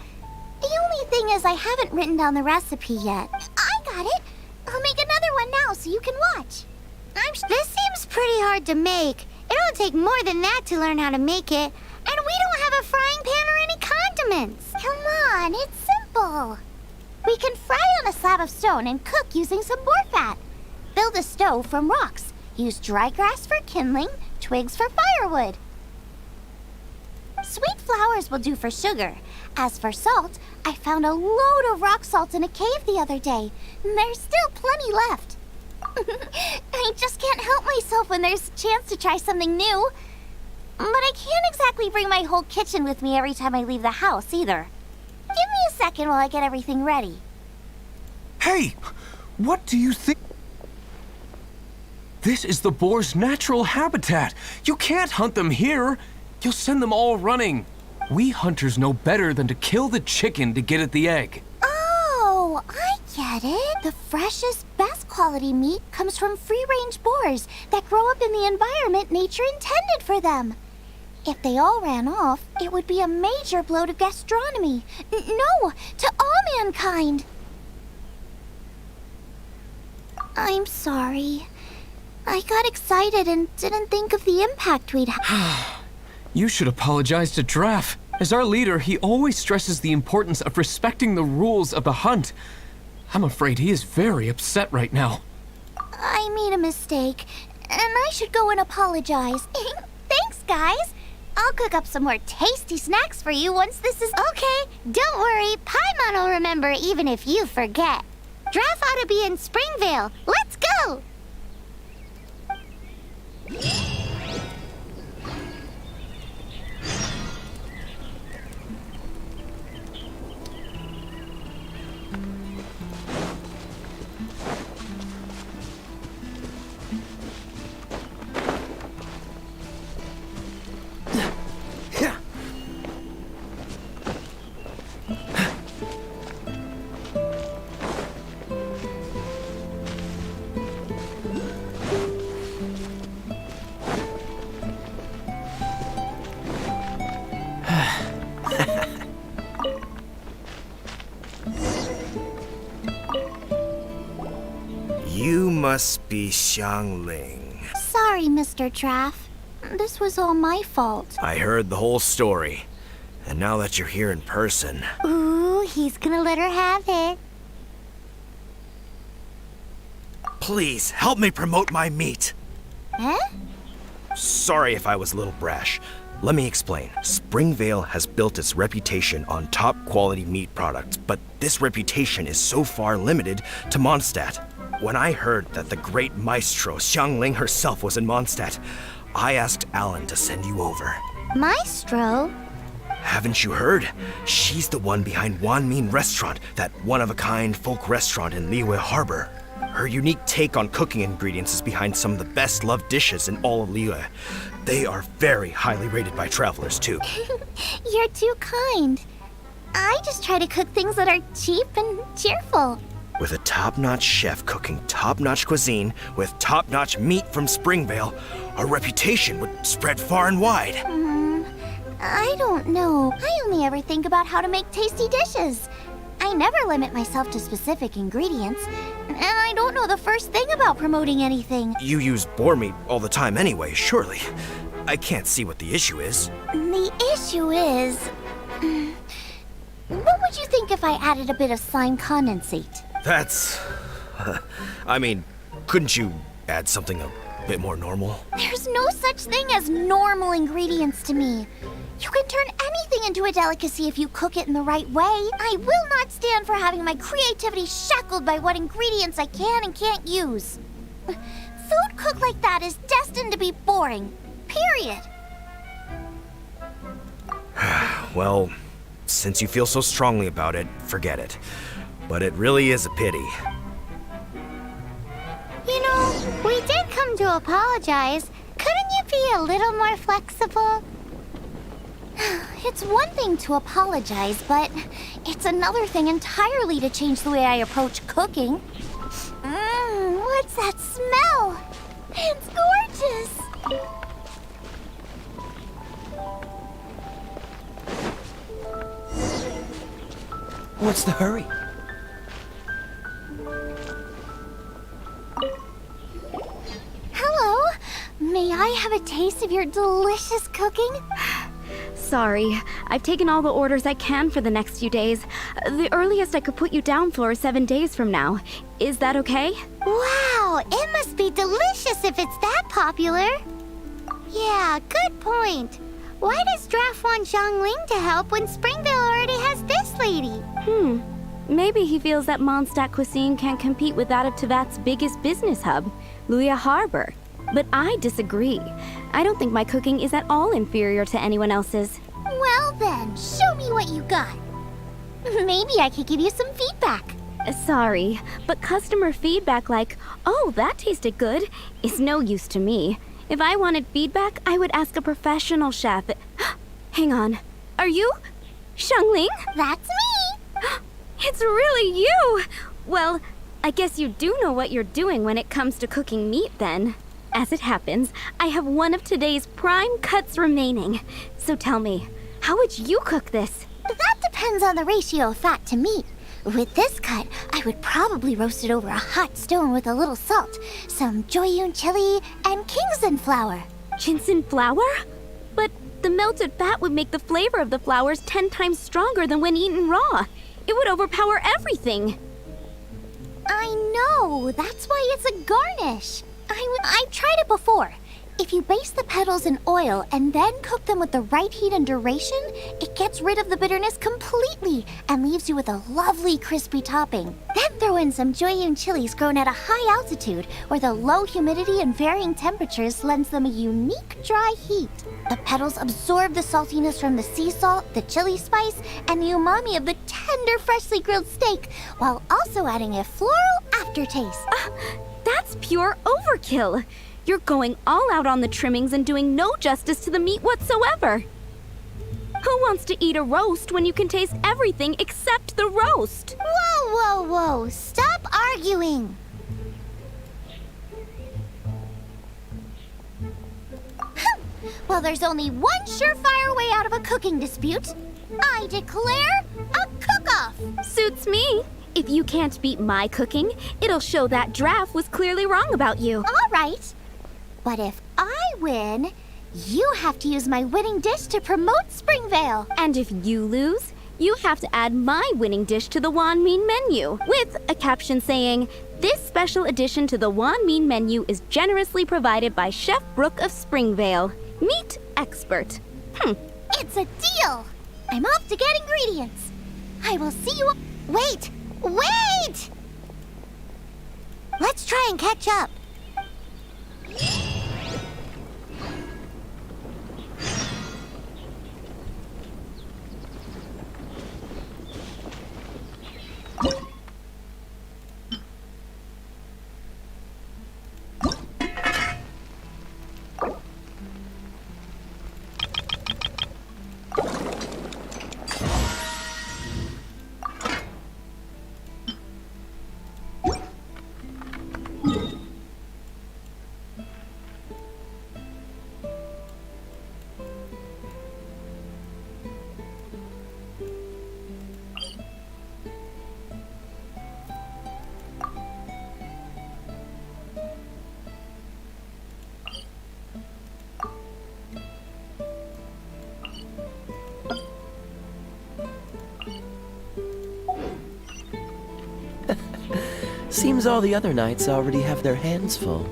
The only thing is I haven't written down the recipe yet. I got it. I'll make another one now so you can watch. This seems pretty hard to make. It'll take more than that to learn how to make it. And we don't have a frying pan or any condiments. Come on, it's simple. We can fry on a slab of stone and cook using some boar fat. Build a stove from rocks. Use dry grass for kindling, twigs for firewood. Sweet flowers will do for sugar. As for salt, I found a load of rock salt in a cave the other day. And there's still plenty left. I just can't help myself when there's a chance to try something new. But I can't exactly bring my whole kitchen with me every time I leave the house, either. Give me a second while I get everything ready. Hey! What do you think? This is the boar's natural habitat. You can't hunt them here. You'll send them all running. We hunters know better than to kill the chicken to get at the egg. Oh, I get it. The freshest, best quality meat comes from free-range boars that grow up in the environment nature intended for them. If they all ran off, it would be a major blow to gastronomy. No, to all mankind. I'm sorry. I got excited and didn't think of the impact we'd have. You should apologize to Draff. As our leader, he always stresses the importance of respecting the rules of the hunt. I'm afraid he is very upset right now. I made a mistake, and I should go and apologize. Thanks, guys. I'll cook up some more tasty snacks for you once this is okay. Don't worry, Paimon will remember even if you forget. Draff ought to be in Springvale. Let's go! You must be Xiangling. Sorry, Mr. Traff. This was all my fault. I heard the whole story. And now that you're here in person... Ooh, he's gonna let her have it. Please, help me promote my meat. Eh? Sorry if I was a little brash. Let me explain. Springvale has built its reputation on top quality meat products, but this reputation is so far limited to Mondstadt. When I heard that the great maestro Xiangling herself was in Mondstadt, I asked Alan to send you over. Maestro? Haven't you heard? She's the one behind Wanmin Restaurant, that one-of-a-kind folk restaurant in Liyue Harbor. Her unique take on cooking ingredients is behind some of the best-loved dishes in all of Liyue. They are very highly rated by travelers, too. You're too kind. I just try to cook things that are cheap and cheerful. With a top-notch chef cooking top-notch cuisine with top-notch meat from Springvale, our reputation would spread far and wide. I don't know. I only ever think about how to make tasty dishes. I never limit myself to specific ingredients, and I don't know the first thing about promoting anything. You use boar meat all the time anyway, surely. I can't see what the issue is. The issue is... What would you think if I added a bit of slime condensate? That's... I mean, couldn't you add something a bit more normal? There's no such thing as normal ingredients to me. You can turn anything into a delicacy if you cook it in the right way. I will not stand for having my creativity shackled by what ingredients I can and can't use. Food cooked like that is destined to be boring. Period. Well, since you feel so strongly about it, forget it. But it really is a pity. You know, we did come to apologize. Couldn't you be a little more flexible? It's one thing to apologize, but it's another thing entirely to change the way I approach cooking. What's that smell? It's gorgeous! What's the hurry? Hello. May I have a taste of your delicious cooking? Sorry, I've taken all the orders I can for the next few days. The earliest I could put you down for is 7 days from now. Is that okay? Wow, it must be delicious if it's that popular. Yeah, good point. Why does Draft want Xiangling to help when Springvale already has this lady? Maybe he feels that Mondstadt cuisine can't compete with that of Tevat's biggest business hub, Liyue Harbor. But I disagree. I don't think my cooking is at all inferior to anyone else's. Well then, show me what you got. Maybe I could give you some feedback. Sorry, but customer feedback like, "Oh, that tasted good," is no use to me. If I wanted feedback, I would ask a professional chef. Hang on. Are you Xiangling? That's me! It's really you! Well, I guess you do know what you're doing when it comes to cooking meat then. As it happens, I have one of today's prime cuts remaining. So tell me, how would you cook this? That depends on the ratio of fat to meat. With this cut, I would probably roast it over a hot stone with a little salt, some Joyun chili, and Kingston flour. Kingston flour? But the melted fat would make the flavor of the flours 10 times stronger than when eaten raw. It would overpower everything. I know, that's why it's a garnish. I've tried it before. If you baste the petals in oil and then cook them with the right heat and duration, it gets rid of the bitterness completely and leaves you with a lovely crispy topping. Then throw in some Joyun chilies grown at a high altitude where the low humidity and varying temperatures lends them a unique dry heat. The petals absorb the saltiness from the sea salt, the chili spice, and the umami of the tender freshly grilled steak, while also adding a floral aftertaste. That's pure overkill. You're going all out on the trimmings and doing no justice to the meat whatsoever. Who wants to eat a roast when you can taste everything except the roast? Whoa, whoa, whoa! Stop arguing! Well, there's only one surefire way out of a cooking dispute. I declare a cook-off! Suits me. If you can't beat my cooking, it'll show that Draff was clearly wrong about you. All right. But if I win, you have to use my winning dish to promote Springvale. And if you lose, you have to add my winning dish to the Wan Mean menu, with a caption saying, "This special addition to the Wan Mean menu is generously provided by Chef Brooke of Springvale, meat expert." It's a deal. I'm off to get ingredients. I will see you. Wait! Wait! Let's try and catch up. Seems all the other knights already have their hands full.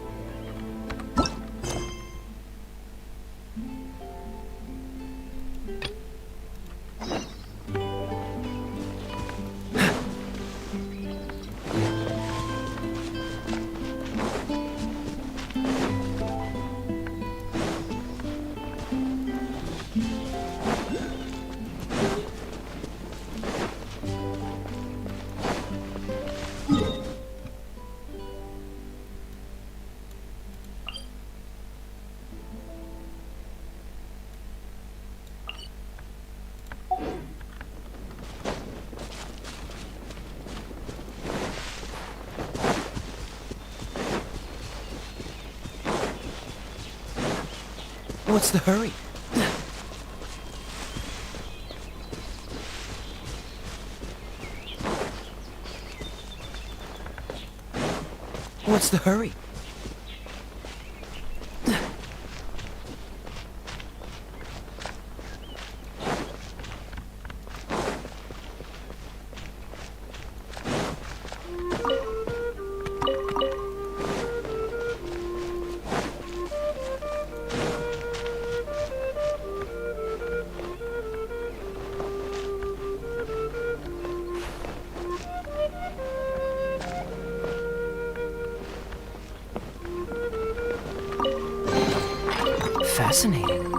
What's the hurry? What's the hurry? Fascinating.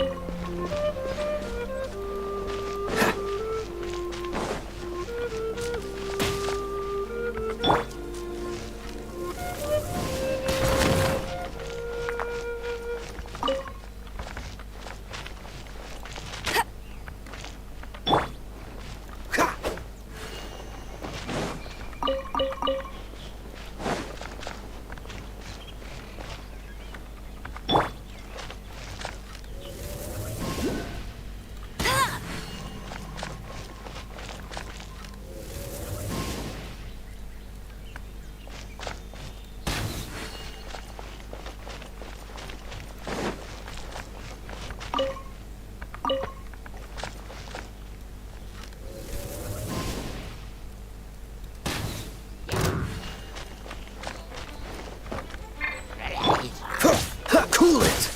Cool it!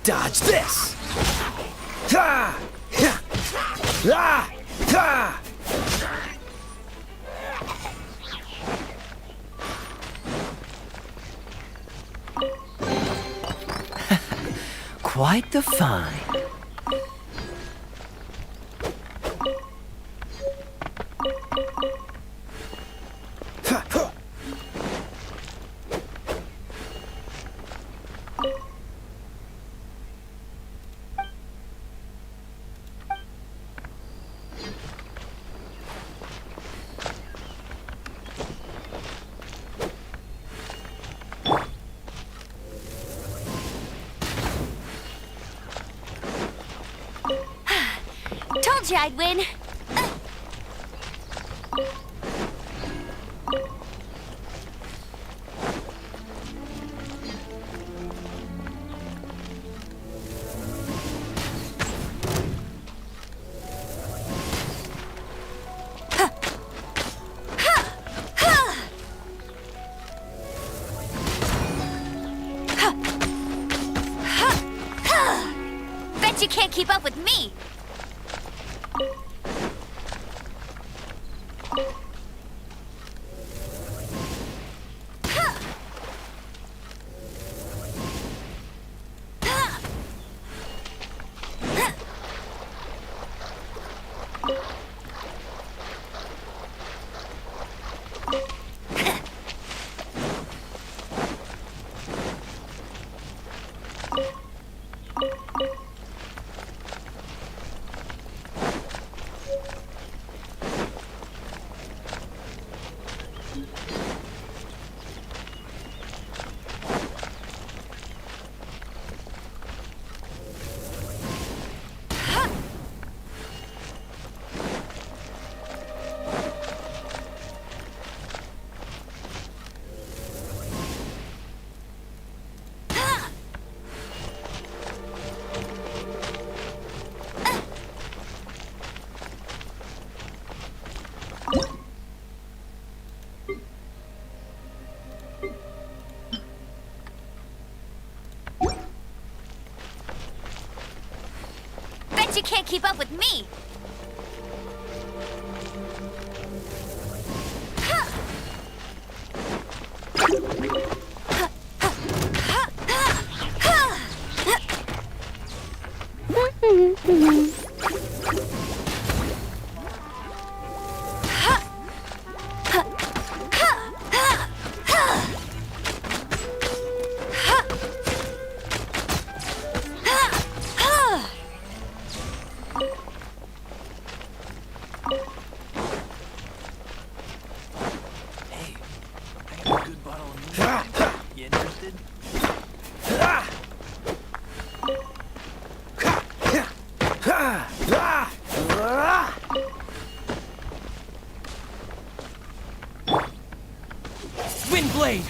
Dodge this! Quite the find. Told you I'd win. Bet you can't keep up with me. Bet you can't keep up with me. Windblade!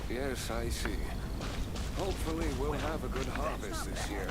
Yes, I see. Hopefully we'll have a good harvest this year.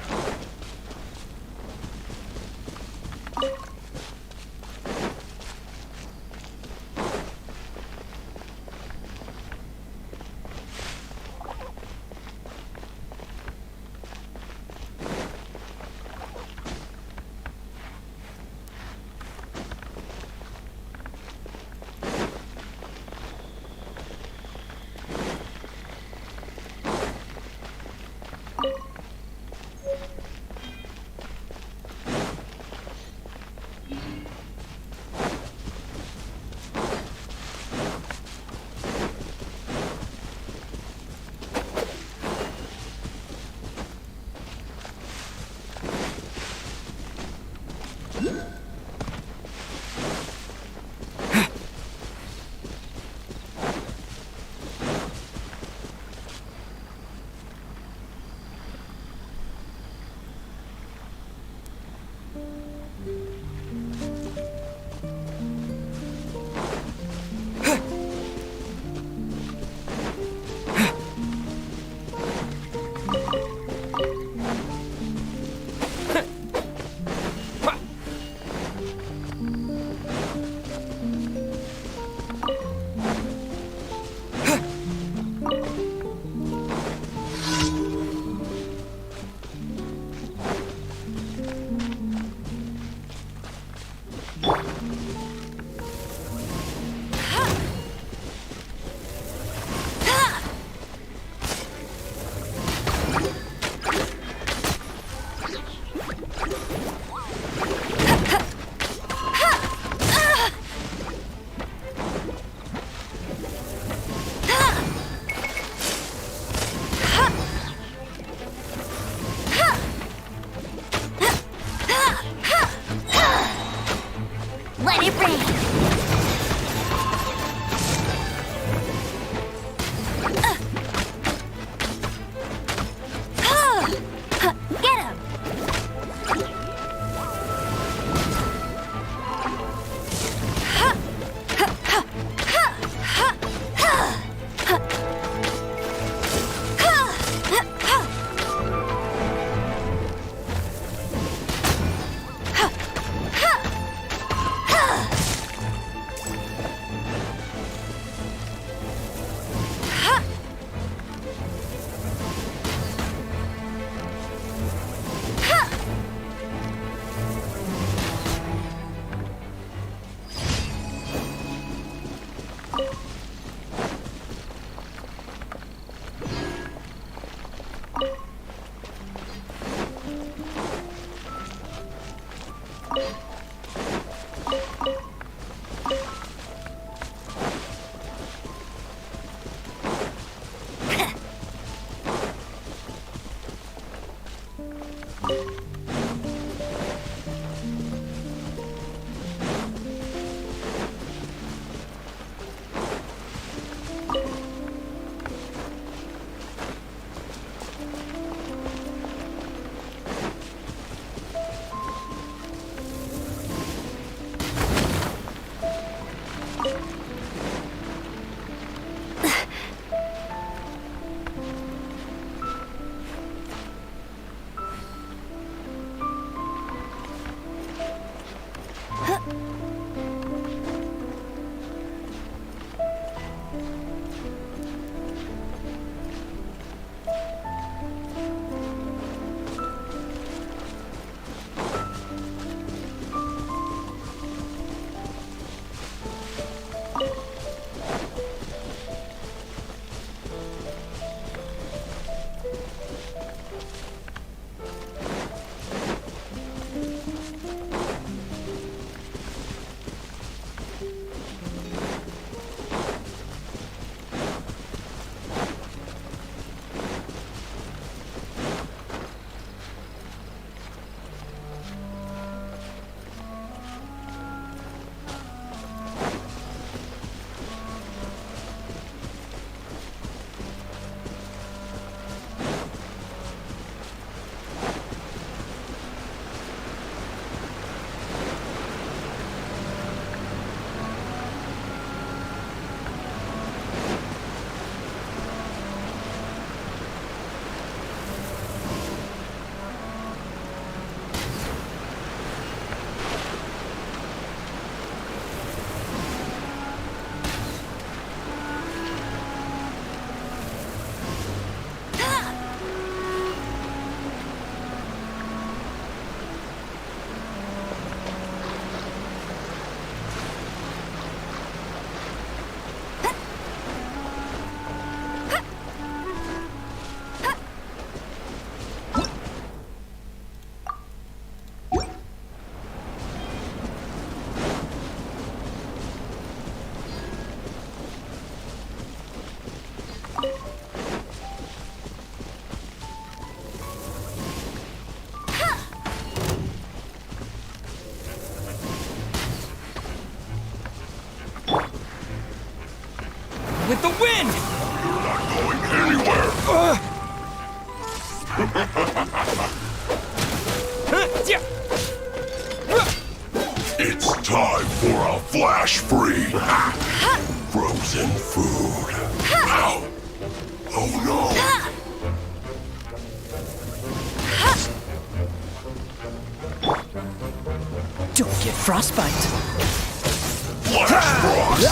Let it rain! Get him! with the wind! Going anywhere! It's time for a flash free. Frozen food. Ow. Oh no! Don't get frostbite. Flash frost!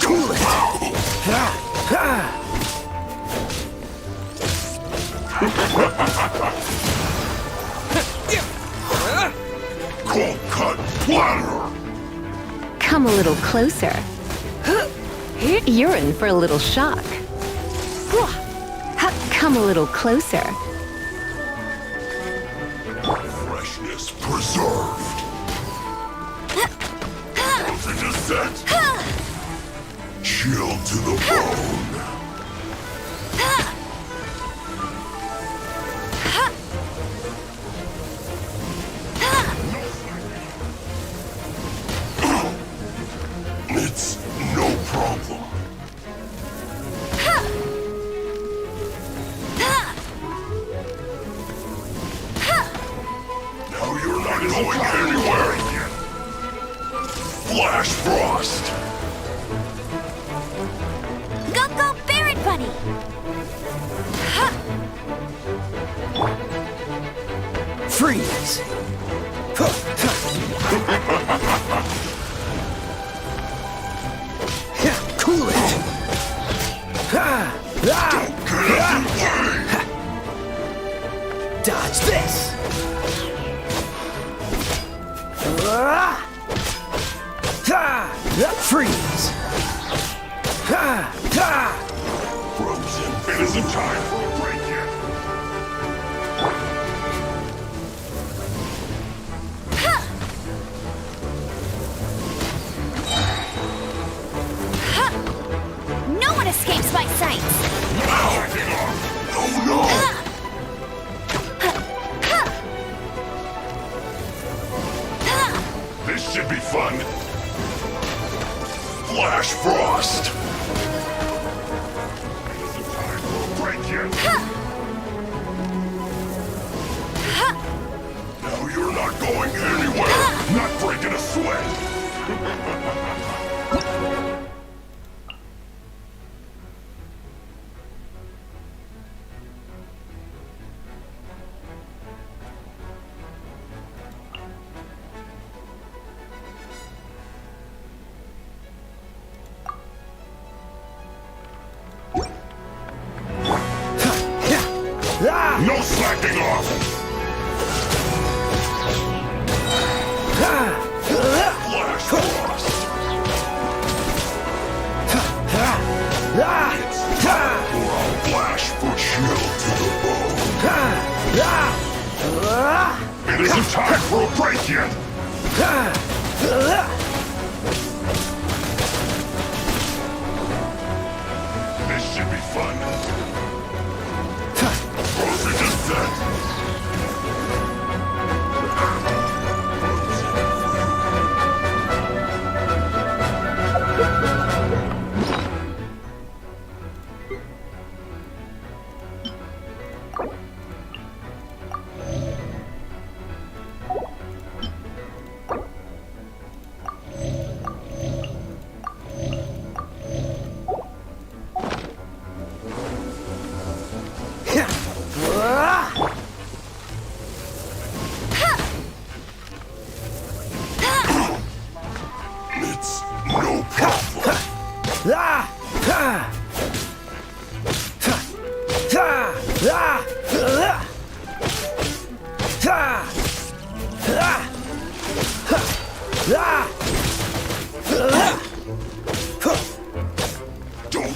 Cool it. Cold cut platter! Come a little closer. You're in for a little shock. Come a little closer. Freshness preserved. Frozen set. Chill to the bone. It's no problem. Now you're not going anywhere. Flash frost. Go, go, Barret Bunny! Freeze. Cool it. Dodge this. Freeze. Frozen. It isn't time for a break yet. No one escapes my sight! Oh no! This should be fun. Flash frost. Break yet. Now you're not going anywhere. Not breaking a sweat. No slacking off! Flash frost! It's time for a flash for chill to the bone. It isn't time for a break yet! This should be fun. Frozen is set. It's no problem. Don't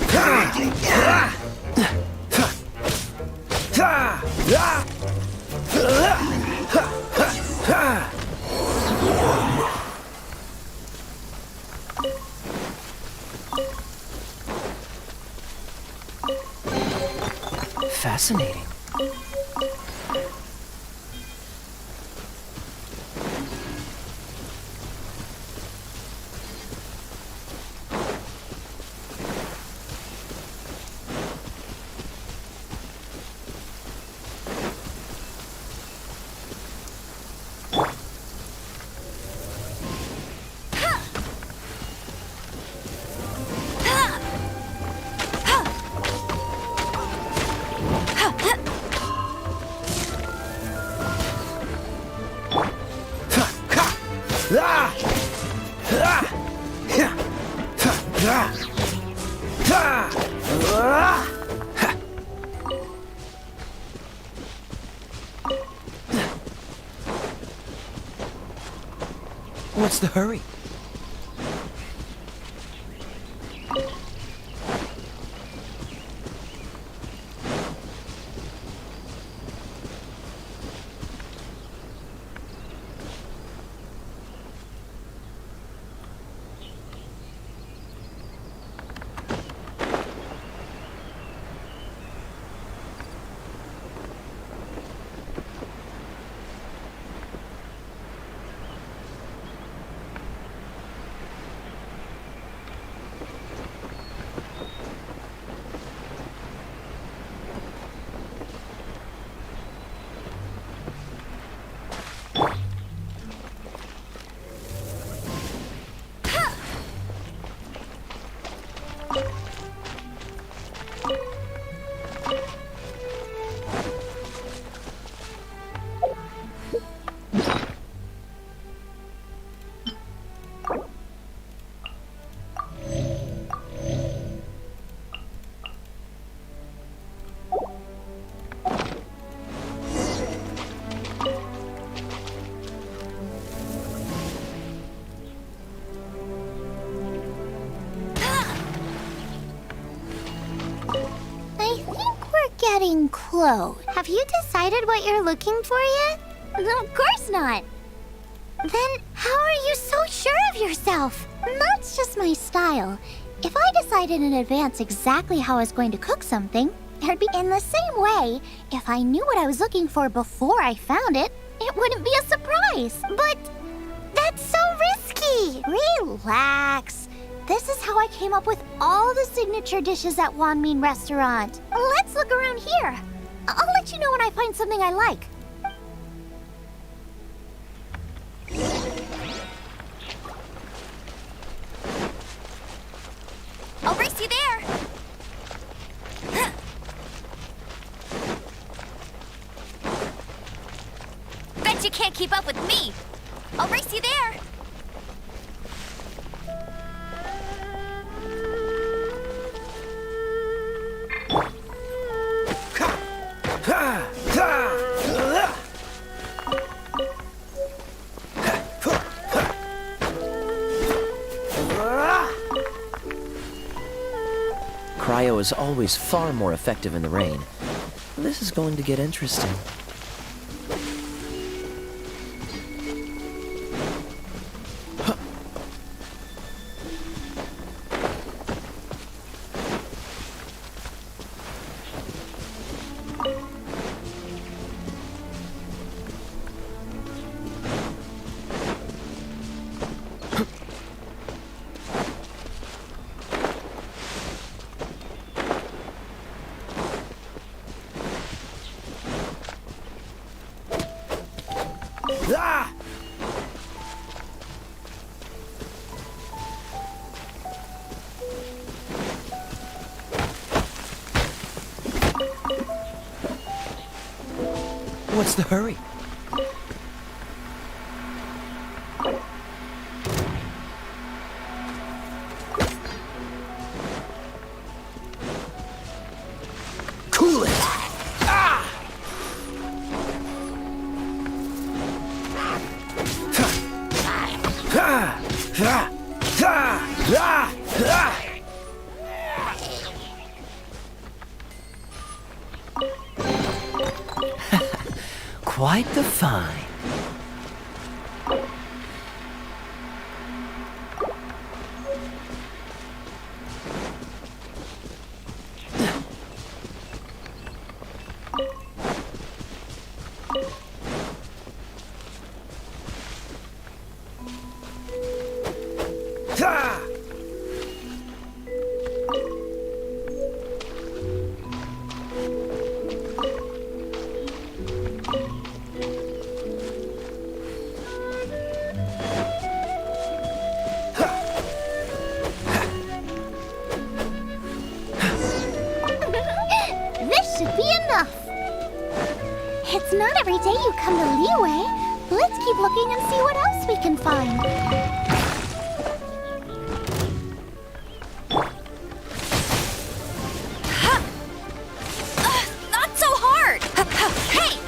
Fascinating. What's the hurry? Getting close. Have you decided what you're looking for yet? Of course not. Then how are you so sure of yourself? That's just my style. If I decided in advance exactly how I was going to cook something, it'd be in the same way. If I knew what I was looking for before I found it, it wouldn't be a surprise. But that's so risky. Relax. This is how I came up with all the signature dishes at Wanmin Restaurant. Let's look around here. I'll let you know when I find something I like. I'll race you there! Bet you can't keep up with me! I'll race you there! Cryo is always far more effective in the rain. This is going to get interesting. What's the hurry? Cool it! Ah! Quite the find. It's not every day you come to Liyue. Let's keep looking and see what else we can find. Not so hard! Hey!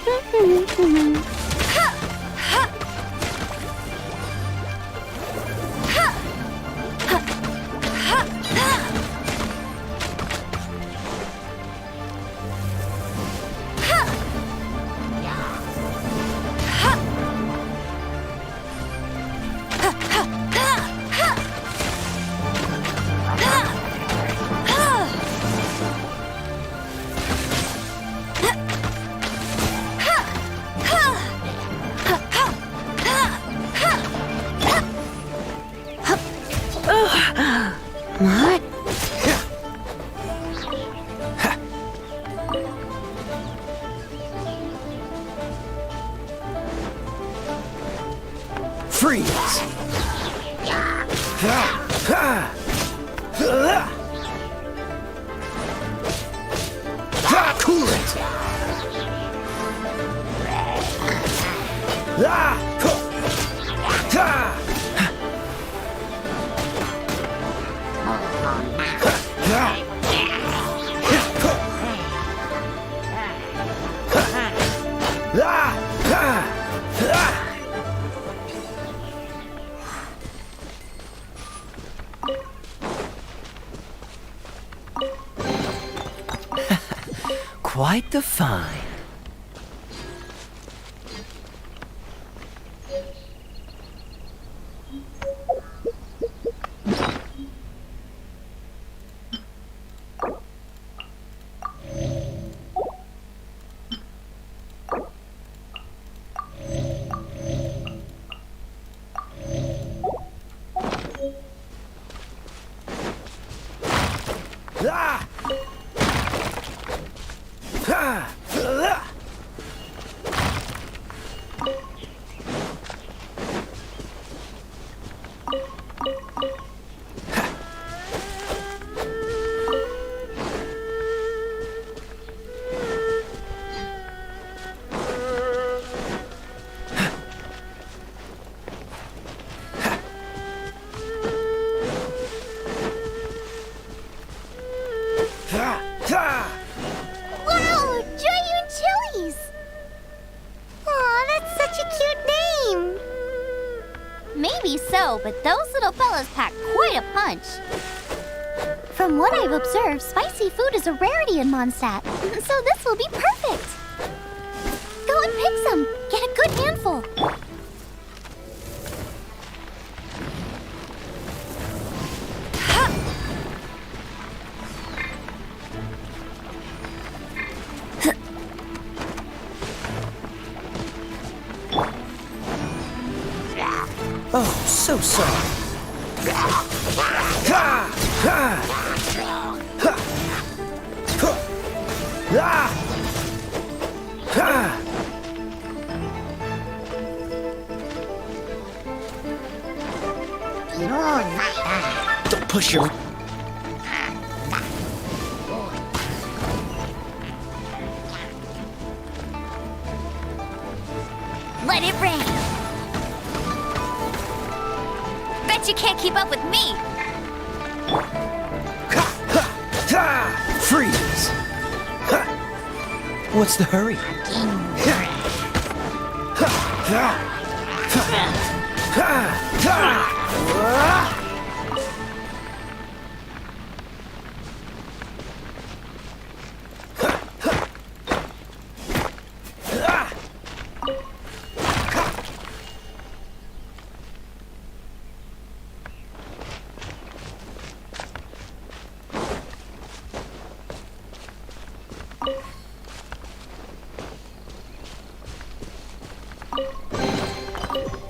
Freeze! Cool it! Quite the find. Wow, Giant Chilies! Aw, that's such a cute name! Maybe so, but those little fellas pack quite a punch. From what I've observed, spicy food is a rarity in Mondstadt, so this will be perfect. Go and pick some. Get a good handful. Oh, so sorry. Don't push your... Let it rain. Bet you can't keep up with me. Freeze! What's the hurry?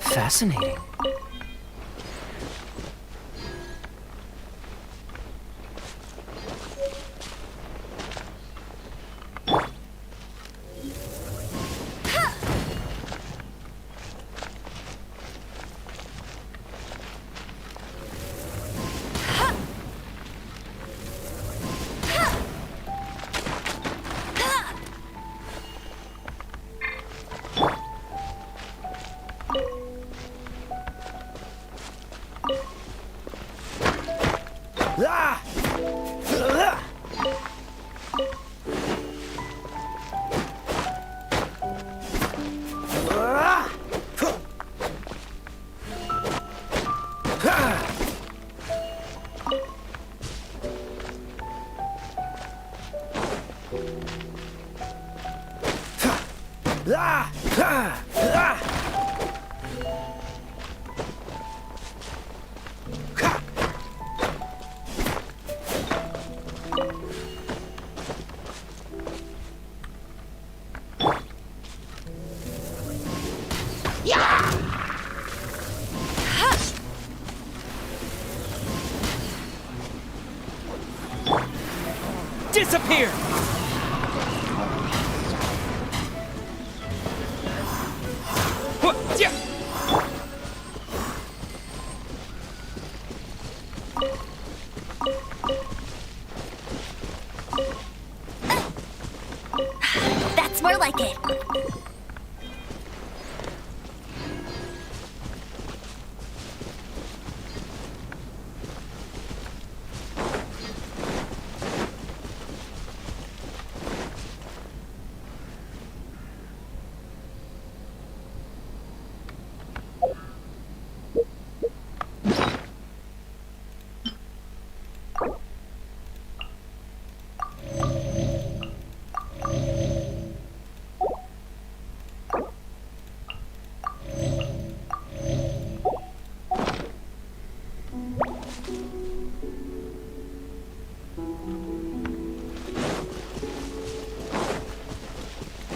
Fascinating. Disappear! more like it.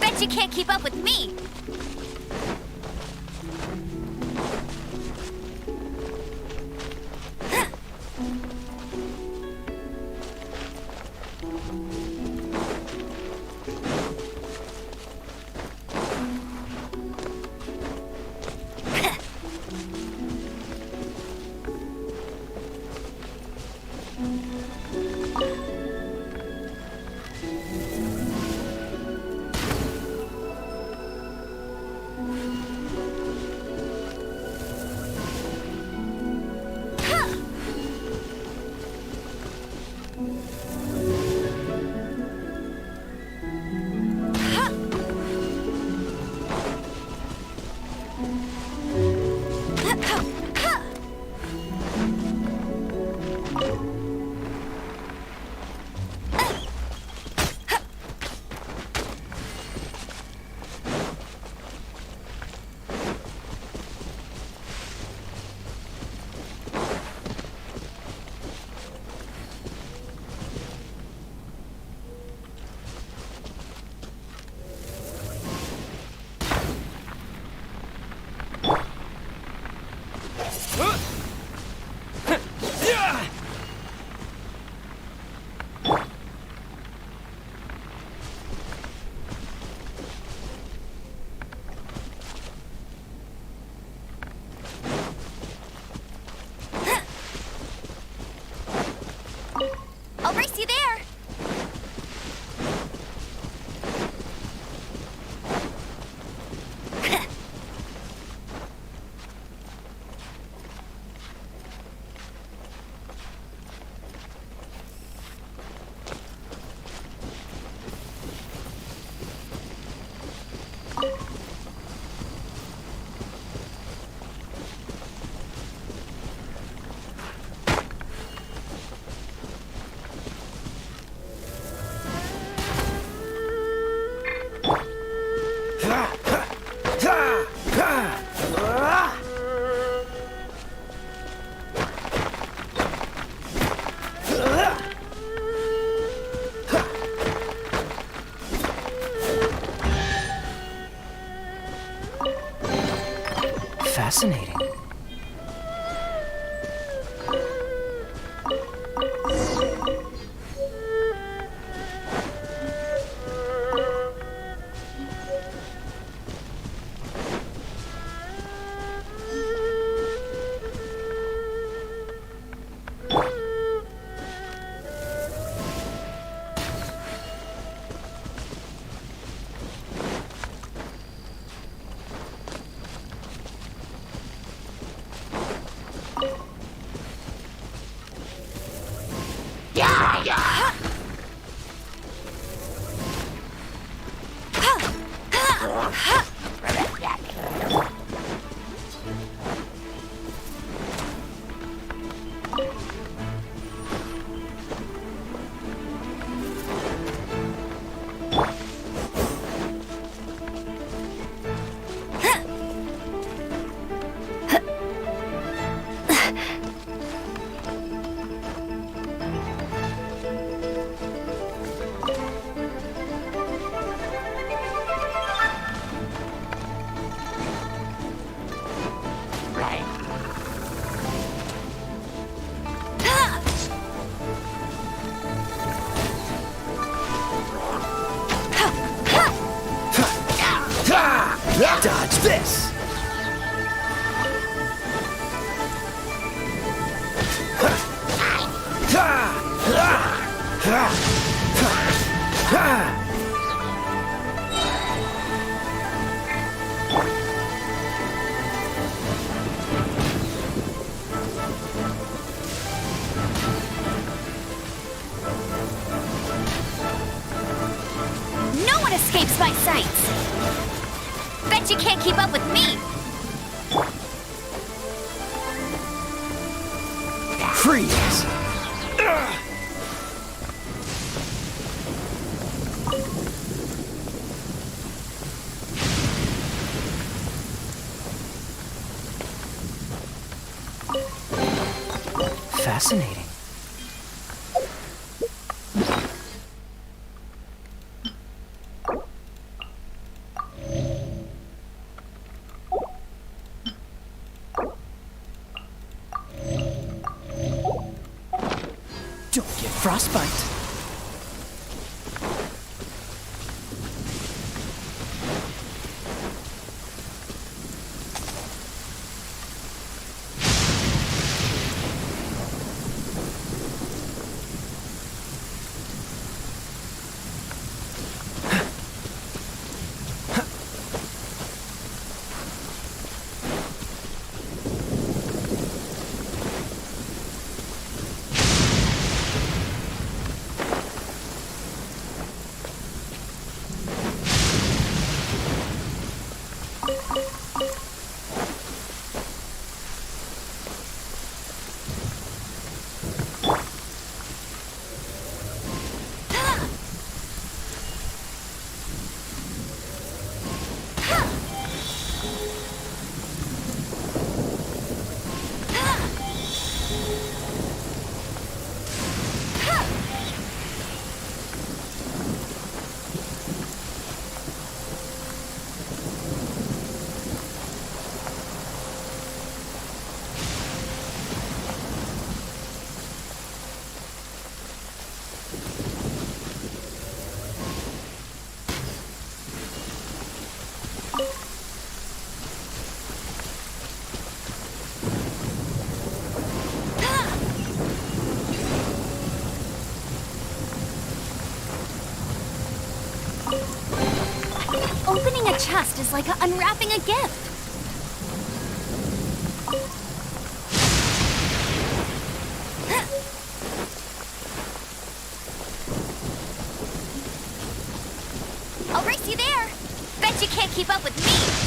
Bet you can't keep up with me. I'll race you there. Fascinating. Dodge this! escapes my sights. Bet you can't keep up with me. Freeze! Fascinating. Don't get frostbite. Opening a chest is like unwrapping a gift. I'll race you there. Bet you can't keep up with me.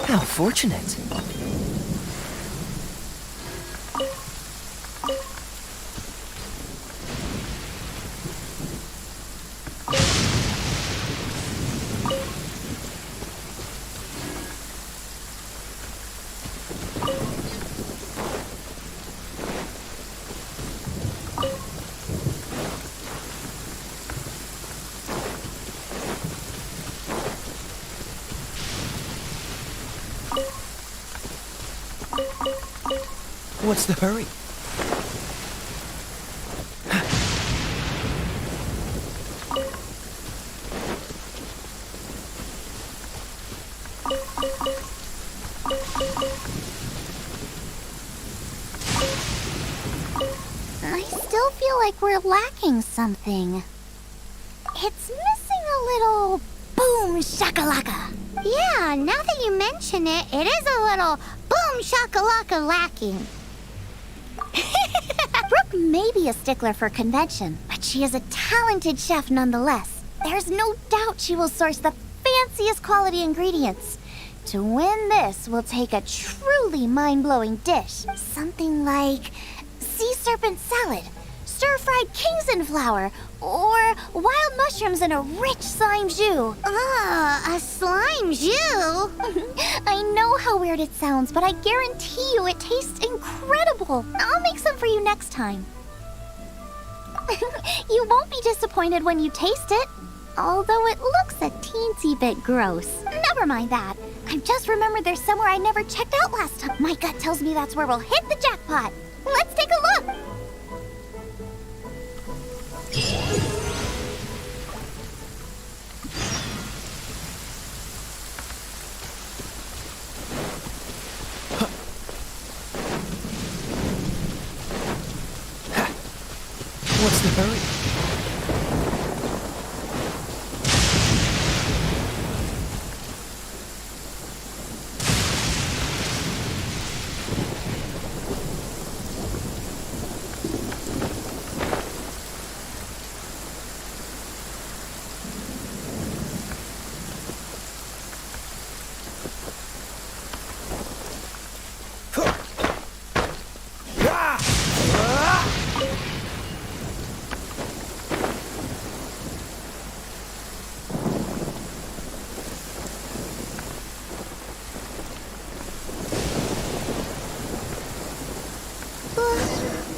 How fortunate. What's the hurry? I still feel like we're lacking something. It's missing a little boom shakalaka. Yeah, now that you mention it, it is a little boom shakalaka lacking. Brooke may be a stickler for convention, but she is a talented chef nonetheless. There's no doubt she will source the fanciest quality ingredients. To win this, we'll take a truly mind-blowing dish. Something like sea serpent salad, stir-fried Kingston flour, or wild mushrooms in a rich slime jus. A slime jus? I know how weird it sounds, but I guarantee you it tastes incredible. I'll make some for you next time. You won't be disappointed when you taste it. Although it looks a teensy bit gross. Never mind that. I've just remembered there's somewhere I never checked out last time. My gut tells me that's where we'll hit the jackpot. Let's take a look. What's the hurry?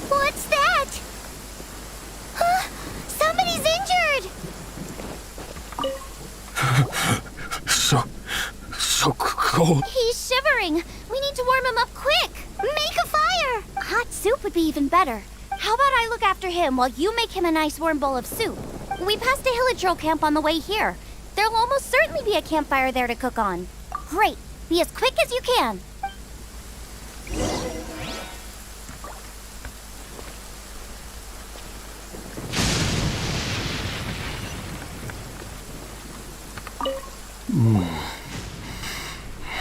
What's that? Somebody's injured! So cold. He's shivering. We need to warm him up quick. Make a fire. Hot soup would be even better. How about I look after him while you make him a nice warm bowl of soup? We passed a Hillagrill camp on the way here. There'll almost certainly be a campfire there to cook on. Great. Be as quick as you can.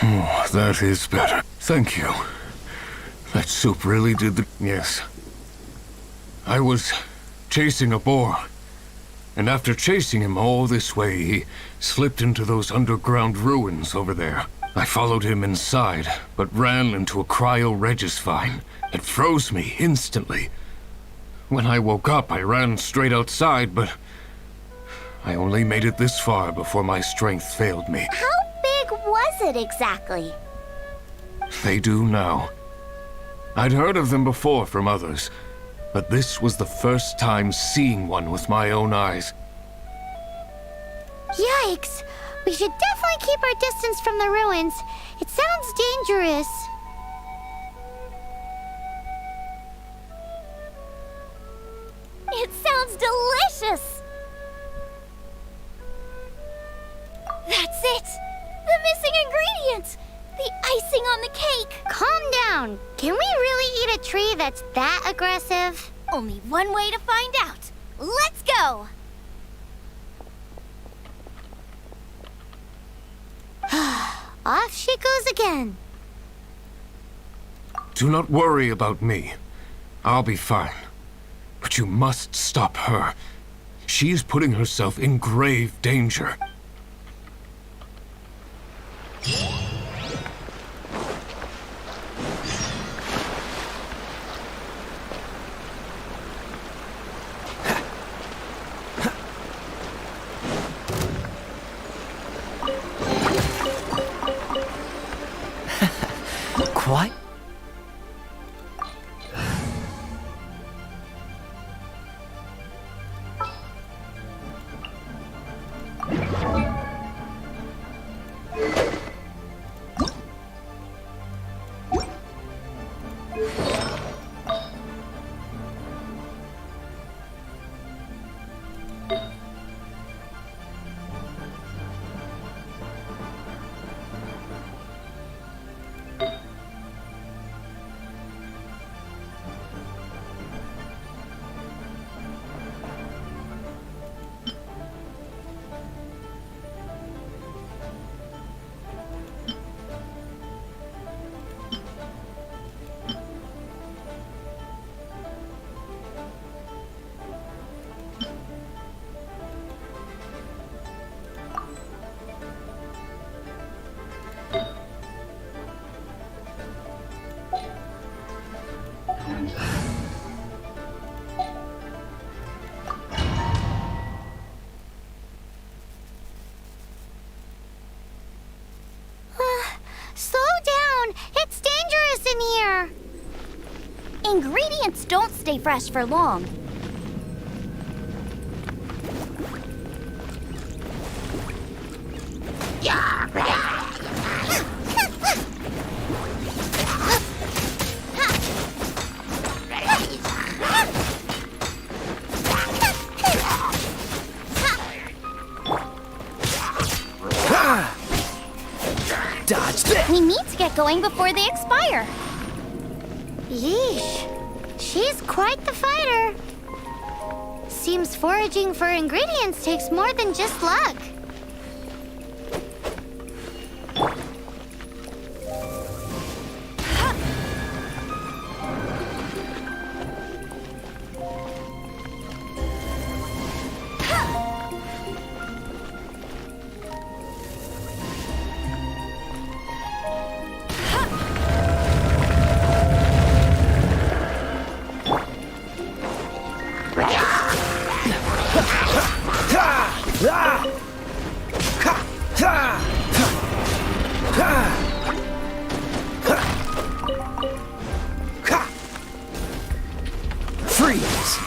Oh, that is better. Thank you. That soup really did the... Yes. I was chasing a boar. And after chasing him all this way, he slipped into those underground ruins over there. I followed him inside, but ran into a cryo-regis vine. It froze me instantly. When I woke up, I ran straight outside, but I only made it this far before my strength failed me. How big was it exactly? They do now. I'd heard of them before from others, but this was the first time seeing one with my own eyes. Yikes! We should definitely keep our distance from the ruins. It sounds dangerous. It sounds delicious! That's it! The missing ingredient! The icing on the cake! Calm down. Can we really eat a tree that's that aggressive? Only one way to find out. Let's go! Off she goes again. Do not worry about me. I'll be fine. But you must stop her. She is putting herself in grave danger. Quite. Ingredients don't stay fresh for long. Dodge this! We need to get going before they expire. Yeesh. She's quite the fighter. Seems foraging for ingredients takes more than just luck. Freeze!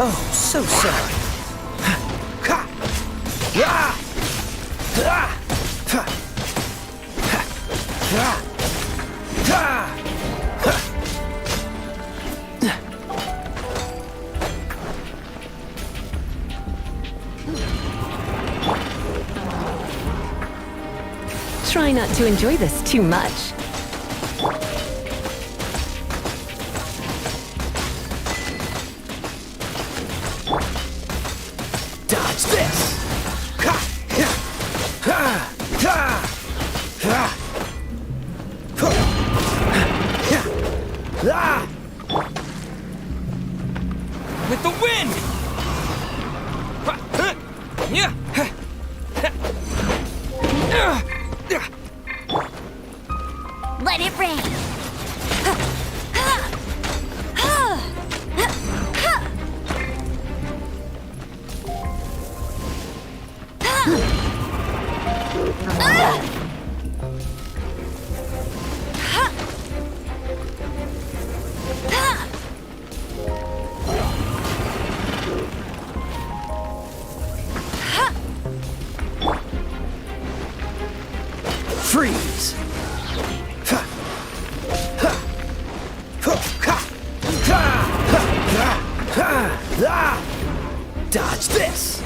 Oh, so sorry. Try not to enjoy this too much. Dodge this! With the wind! Let it rain. Freeze! Dodge this!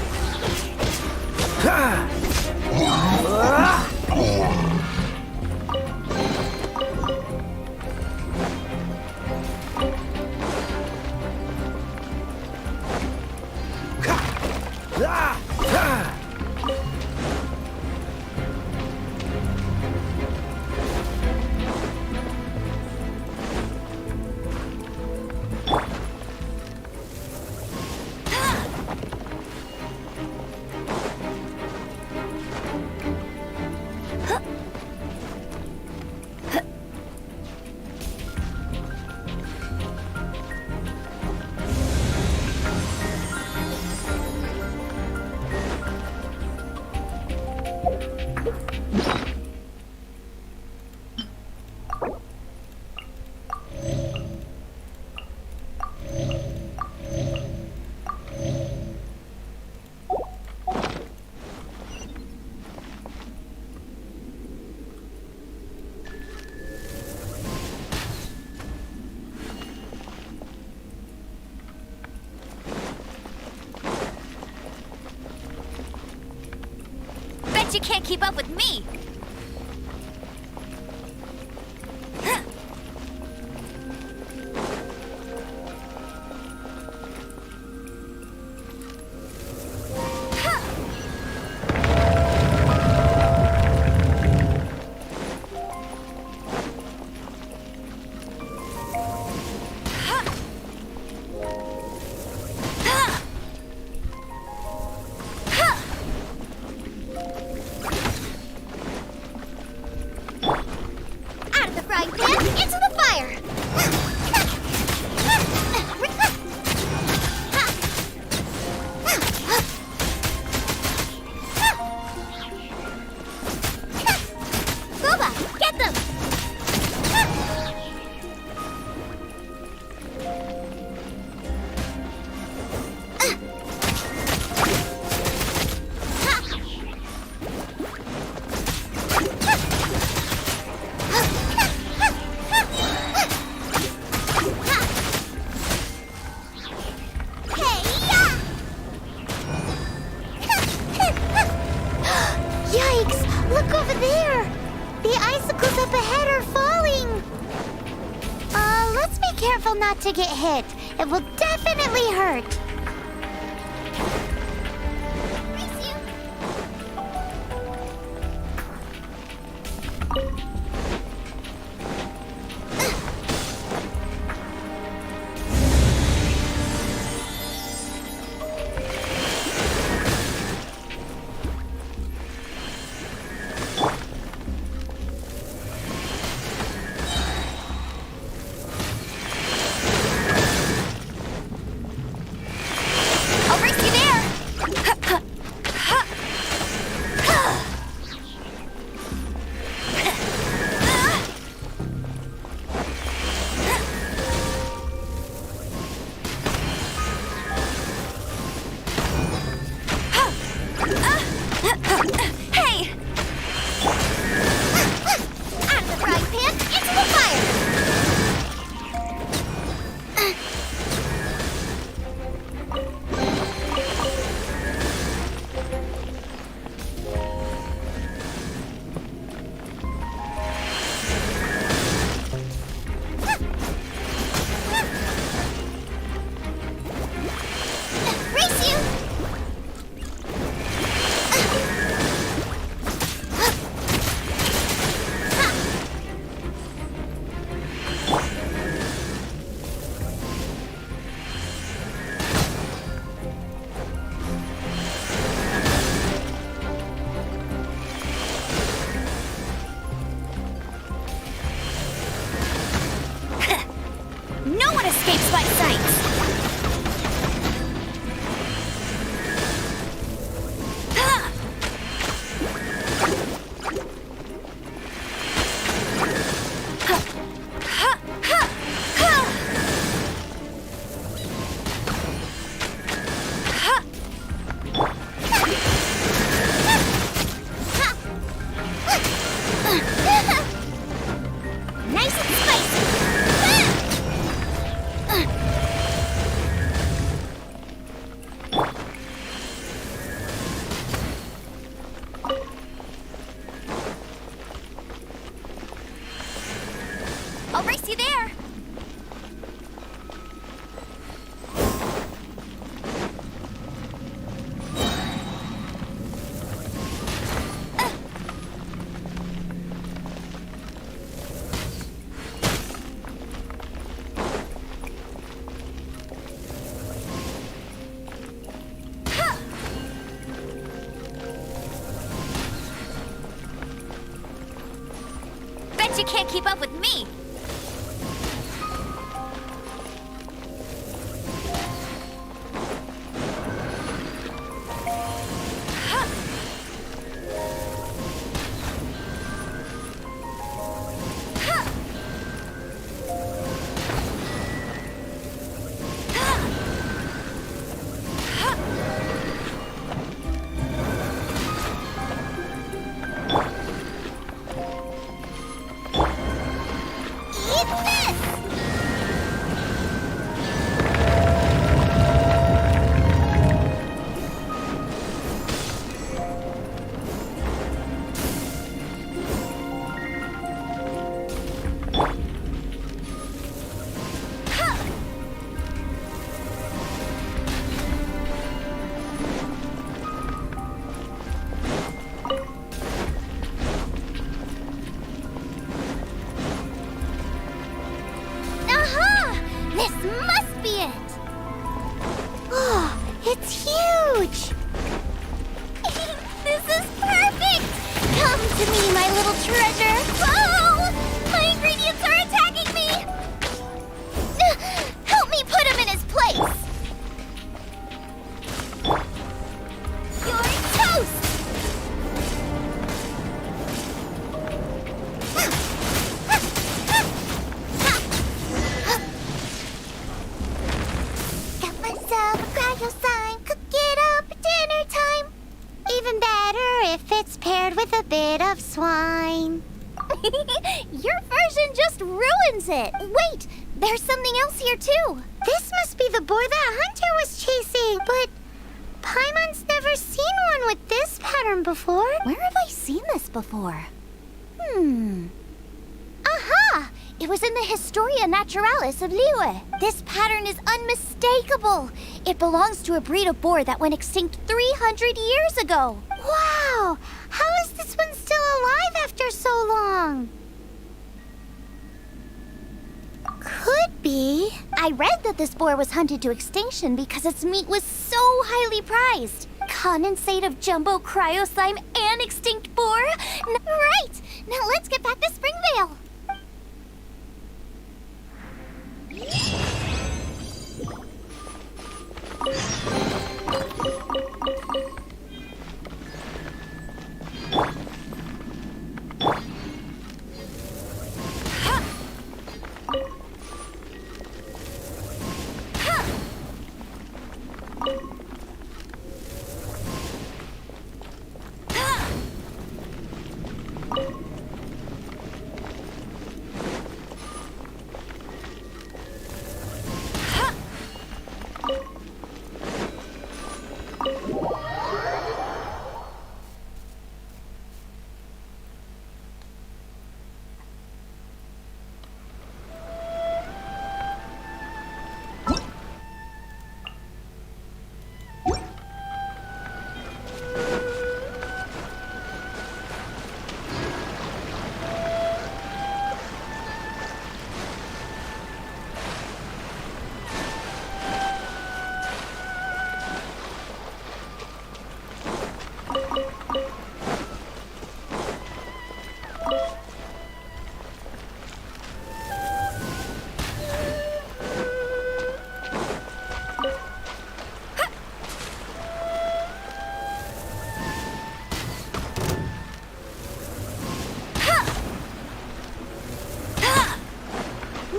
Bet you can't keep up with me. careful not to get hit. It will definitely hurt. No one escapes my sight! Nice and spicy! I'll race you there! Bet you can't keep up with me! This must be it! Oh, it's huge! This is perfect! Come to me, my little treasure! Oh! My ingredients are attacking me! Help me put him in his place! You're toast! Got myself a gradual sign, cook it up at dinner time. Even better if it's paired with a bit of swine. Your version just ruins it. Wait, there's something else here too. This must be the boar that Hunter was chasing, but Paimon's never seen one with this pattern before. Where have I seen this before? Aha! It was in the Historia Naturalis of Liyue. This pattern is unmistakable. It belongs to a breed of boar that went extinct 300 years ago. Wow! How is this one still alive after so long? Could be. I read that this boar was hunted to extinction because its meat was so highly prized. Condensate of jumbo cryo slime and extinct boar? Right! Now let's get back to Springvale.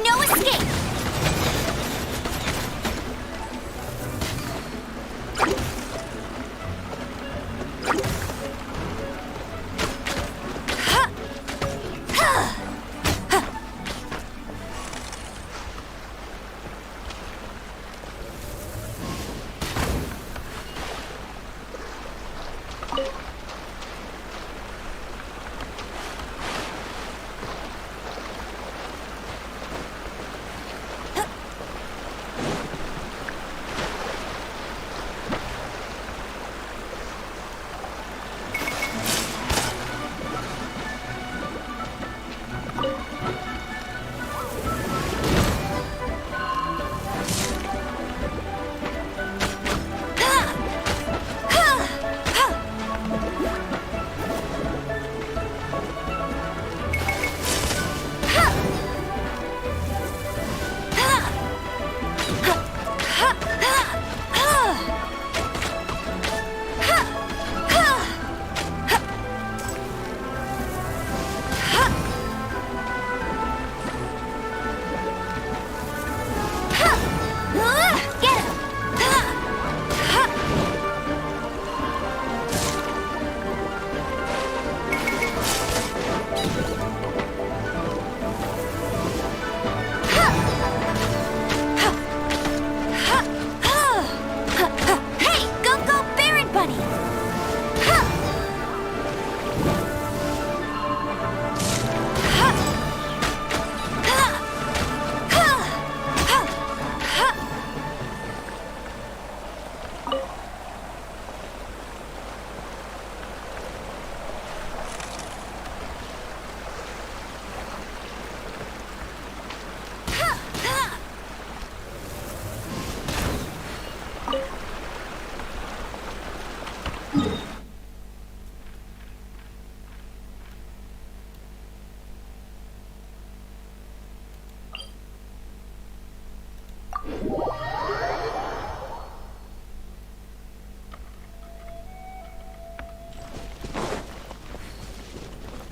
No escape!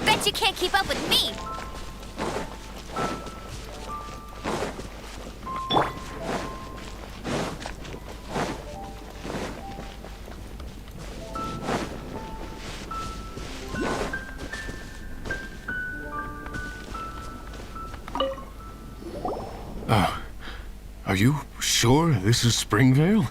Bet you can't keep up with me! Are you sure this is Springvale?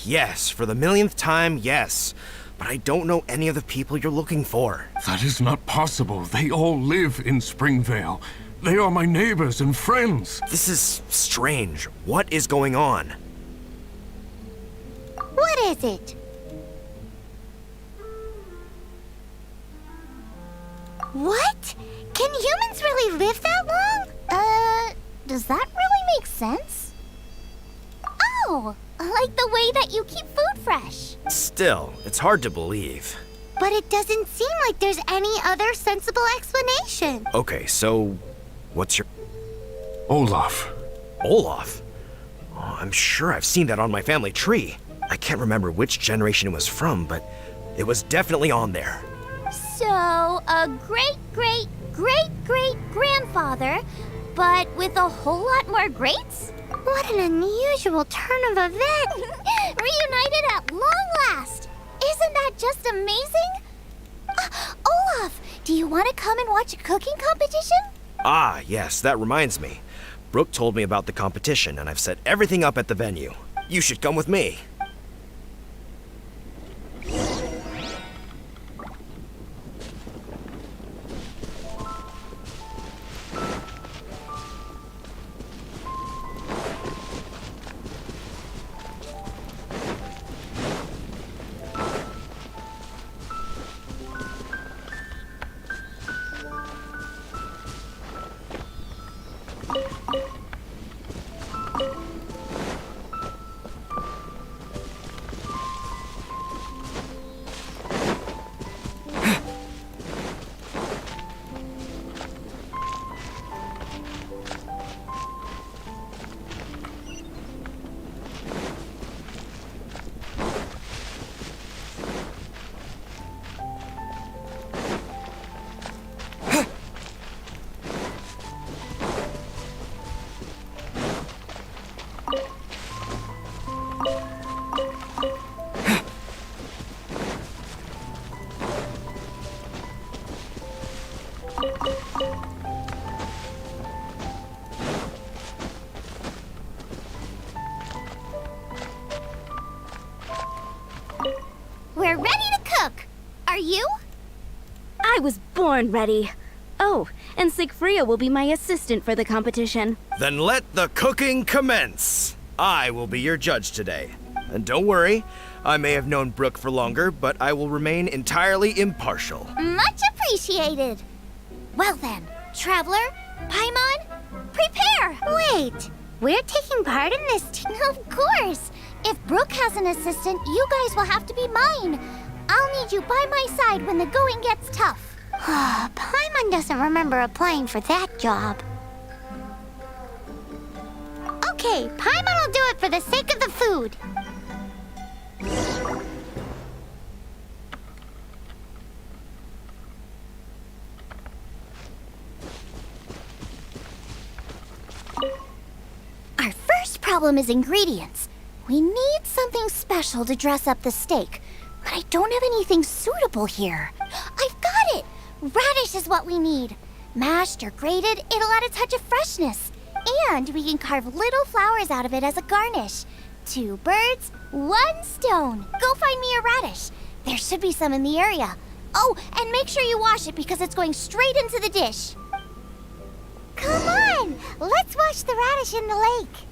Yes, for the millionth time, yes. But I don't know any of the people you're looking for. That is not possible. They all live in Springvale. They are my neighbors and friends. This is strange. What is going on? What is it? What? Can humans really live that long? Does that really make sense? Oh, like the way that you keep food fresh. Still, it's hard to believe. But it doesn't seem like there's any other sensible explanation. Okay, so what's your... Olaf. Olaf? Oh, I'm sure I've seen that on my family tree. I can't remember which generation it was from, but it was definitely on there. So, a great-great-great-great-grandfather, but with a whole lot more greats? What an unusual turn of events! Reunited at long last! Isn't that just amazing? Olaf, do you want to come and watch a cooking competition? Ah, yes, that reminds me. Brooke told me about the competition, and I've set everything up at the venue. You should come with me. We're ready to cook! Are you? I was born ready. Oh, and Sigfria will be my assistant for the competition. Then let the cooking commence. I will be your judge today. And don't worry, I may have known Brooke for longer, but I will remain entirely impartial. Much appreciated! Well then, Traveler, Paimon, prepare! Wait, we're taking part in this team? Of course! If Brooke has an assistant, you guys will have to be mine. I'll need you by my side when the going gets tough. Paimon doesn't remember applying for that job. Okay, Paimon will do it for the sake of the food. Our first problem is ingredients. We need something special to dress up the steak, but I don't have anything suitable here. I've got it! Radish is what we need. Mashed or grated, it'll add a touch of freshness. And we can carve little flowers out of it as a garnish. 2 birds, 1 stone. Go find me a radish. There should be some in the area. Oh, and make sure you wash it because it's going straight into the dish. Come on! Let's wash the radish in the lake.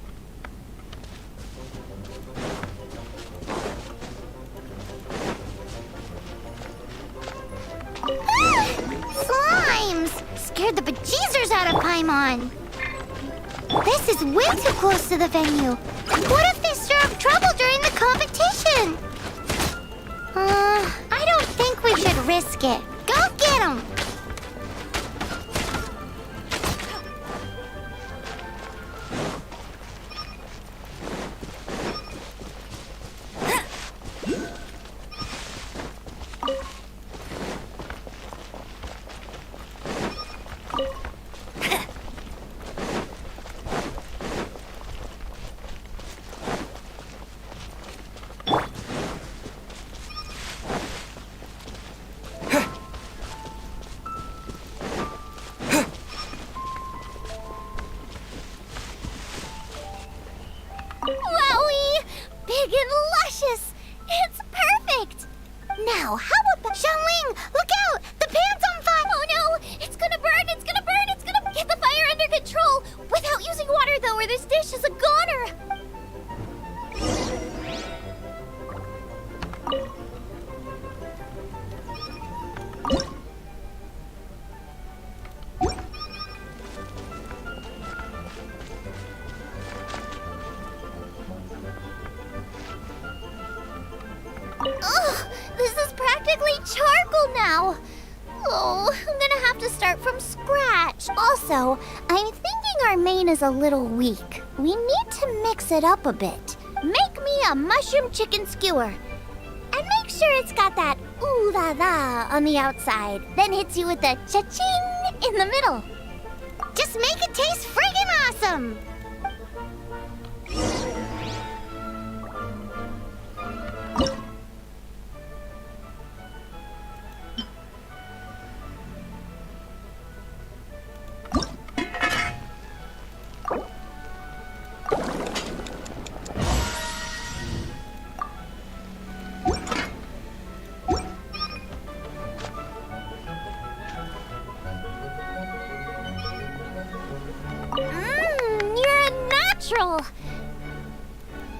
Slimes! Scared the bejeezers out of Paimon. This is way too close to the venue. What if they stir up trouble during the competition? I don't think we should risk it. Go get them! Wowie! Big and luscious! It's perfect! Now, how about... Xiangling, look out! The pan's on fire! Oh no! It's gonna burn! It's gonna burn! It's gonna... Get the fire though, or this dish is a goner! Ugh, this is practically charcoal now. Oh, I'm gonna have to start from scratch. Also, I'm thinking our main is a little weak. We need to mix it up a bit. Make me a mushroom chicken skewer. And make sure it's got that ooh la la on the outside. Then hits you with the cha-ching in the middle. Just make it taste friggin' awesome!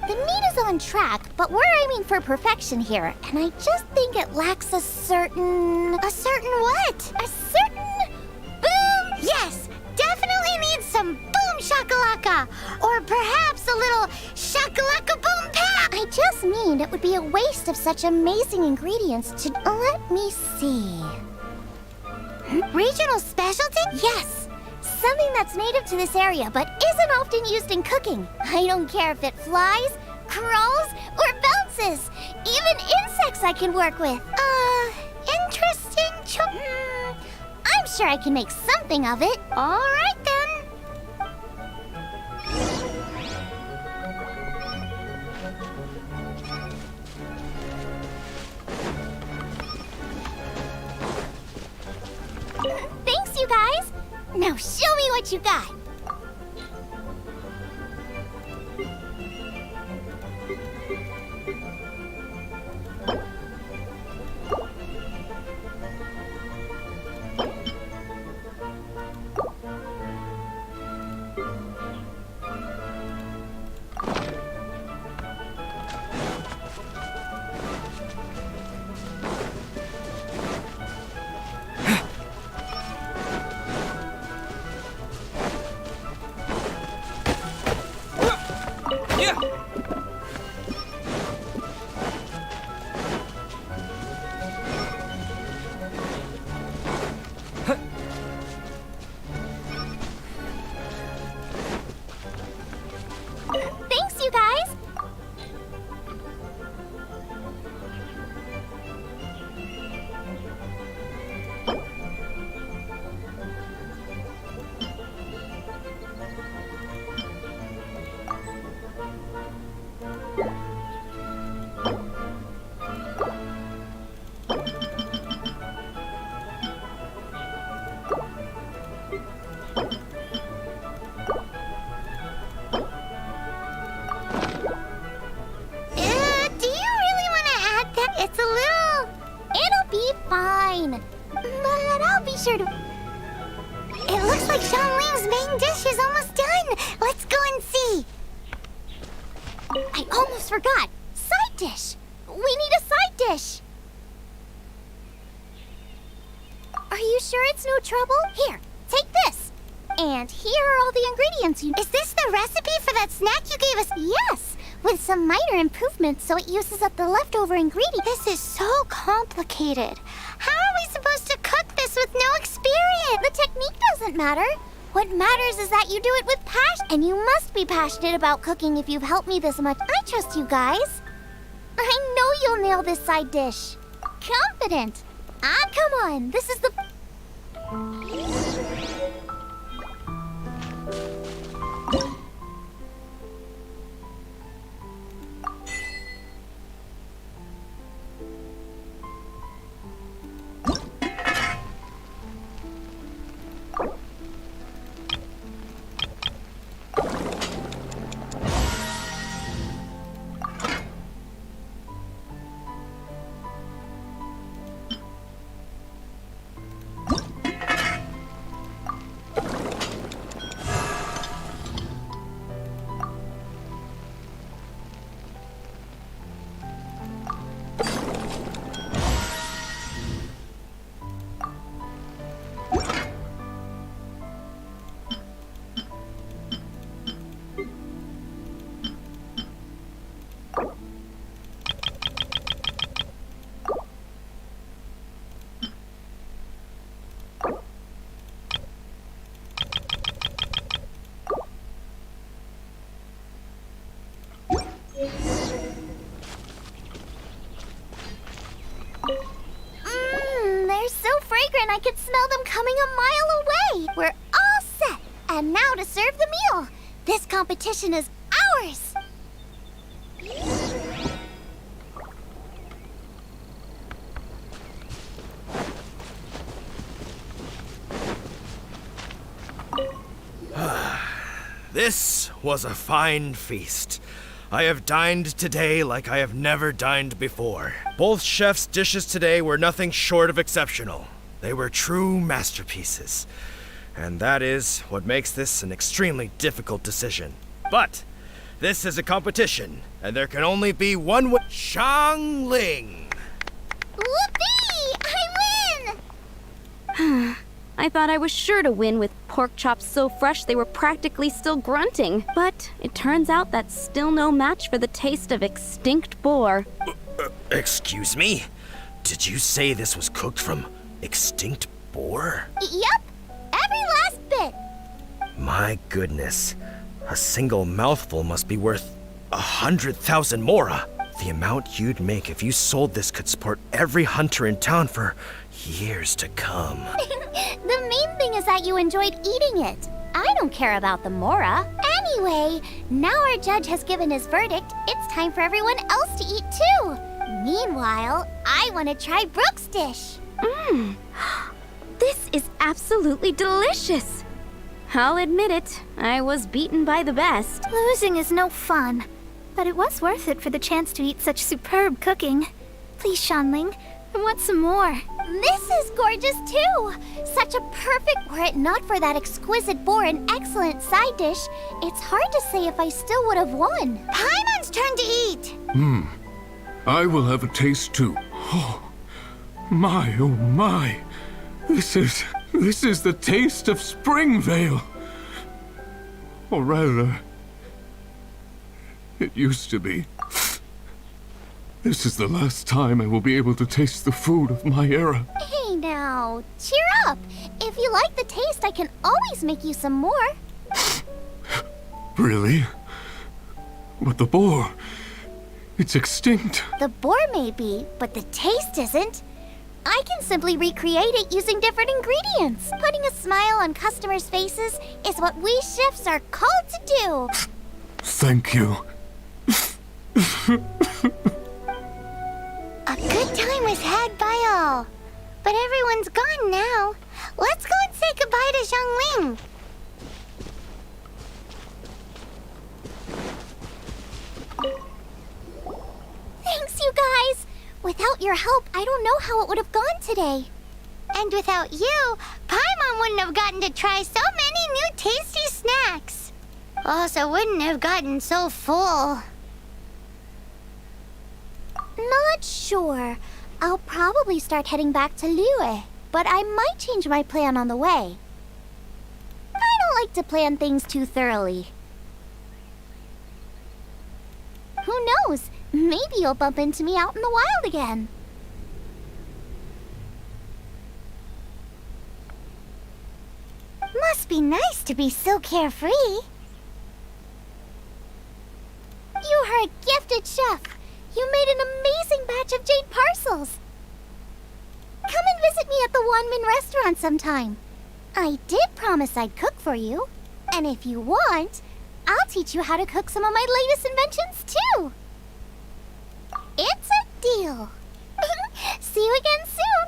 The meat is on track, but we're aiming for perfection here, and I just think it lacks a certain what? A certain boom? Yes, definitely needs some boom shakalaka, or perhaps a little shakalaka boom pa. I just mean it would be a waste of such amazing ingredients to. Let me see. Regional specialty? Yes. Something that's native to this area, but isn't often used in cooking. I don't care if it flies, crawls, or bounces. Even insects I can work with. Interesting I'm sure I can make something of it. All right, then. Thanks, you guys. Now show me what you got. Thanks, you guys. It's a little... It'll be fine. But I'll be sure to... It looks like Xiangling's main dish is almost done. Let's go and see. I almost forgot. Side dish. We need a side dish. Are you sure it's no trouble? Here, take this. And here are all the ingredients you... Is this the recipe for that snack you gave us? Yes. With some minor improvements so it uses up the leftover ingredients. This is so complicated. How are we supposed to cook this with no experience? The technique doesn't matter. What matters is that you do it with passion. And you must be passionate about cooking if you've helped me this much. I trust you guys. I know you'll nail this side dish. Confident. Come on. This is the... could smell them coming a mile away. We're all set. And now to serve the meal. This competition is ours. This was a fine feast. I have dined today like I have never dined before. Both chefs' dishes today were nothing short of exceptional. They were true masterpieces. And that is what makes this an extremely difficult decision. But this is a competition, and there can only be one Xiangling! Whoopee! I win! I thought I was sure to win with pork chops so fresh they were practically still grunting. But it turns out that's still no match for the taste of extinct boar. Excuse me? Did you say this was cooked from extinct boar? Yep, every last bit. My goodness. A single mouthful must be worth 100,000 mora. The amount you'd make if you sold this could support every hunter in town for years to come. The main thing is that you enjoyed eating it. I don't care about the mora. Anyway, now our judge has given his verdict. It's time for everyone else to eat too. Meanwhile, I want to try Brooke's dish. This is absolutely delicious. I'll admit it, I was beaten by the best. Losing is no fun, but it was worth it for the chance to eat such superb cooking. Please, Xiangling, I want some more. This is gorgeous too! Such a perfect were it not for that exquisite boar and excellent side dish. It's hard to say if I still would have won. Paimon's turn to eat! I will have a taste too. Oh my. This is the taste of Springvale. Or rather, it used to be. This is the last time I will be able to taste the food of my era. Hey now, cheer up! If you like the taste, I can always make you some more. Really? But the boar, it's extinct. The boar may be, but the taste isn't. I can simply recreate it using different ingredients. Putting a smile on customers' faces is what we chefs are called to do. Thank you. A good time was had by all. But everyone's gone now. Let's go and say goodbye to Xiangling. Thanks, you guys. Without your help, I don't know how it would have gone today. And without you, Paimon wouldn't have gotten to try so many new tasty snacks. Also wouldn't have gotten so full. Not sure. I'll probably start heading back to Liyue, but I might change my plan on the way. I don't like to plan things too thoroughly. Who knows? Maybe you'll bump into me out in the wild again. Must be nice to be so carefree. You are a gifted chef. You made an amazing batch of jade parcels. Come and visit me at the Wanmin restaurant sometime. I did promise I'd cook for you. And if you want, I'll teach you how to cook some of my latest inventions too. It's a deal. See you again soon.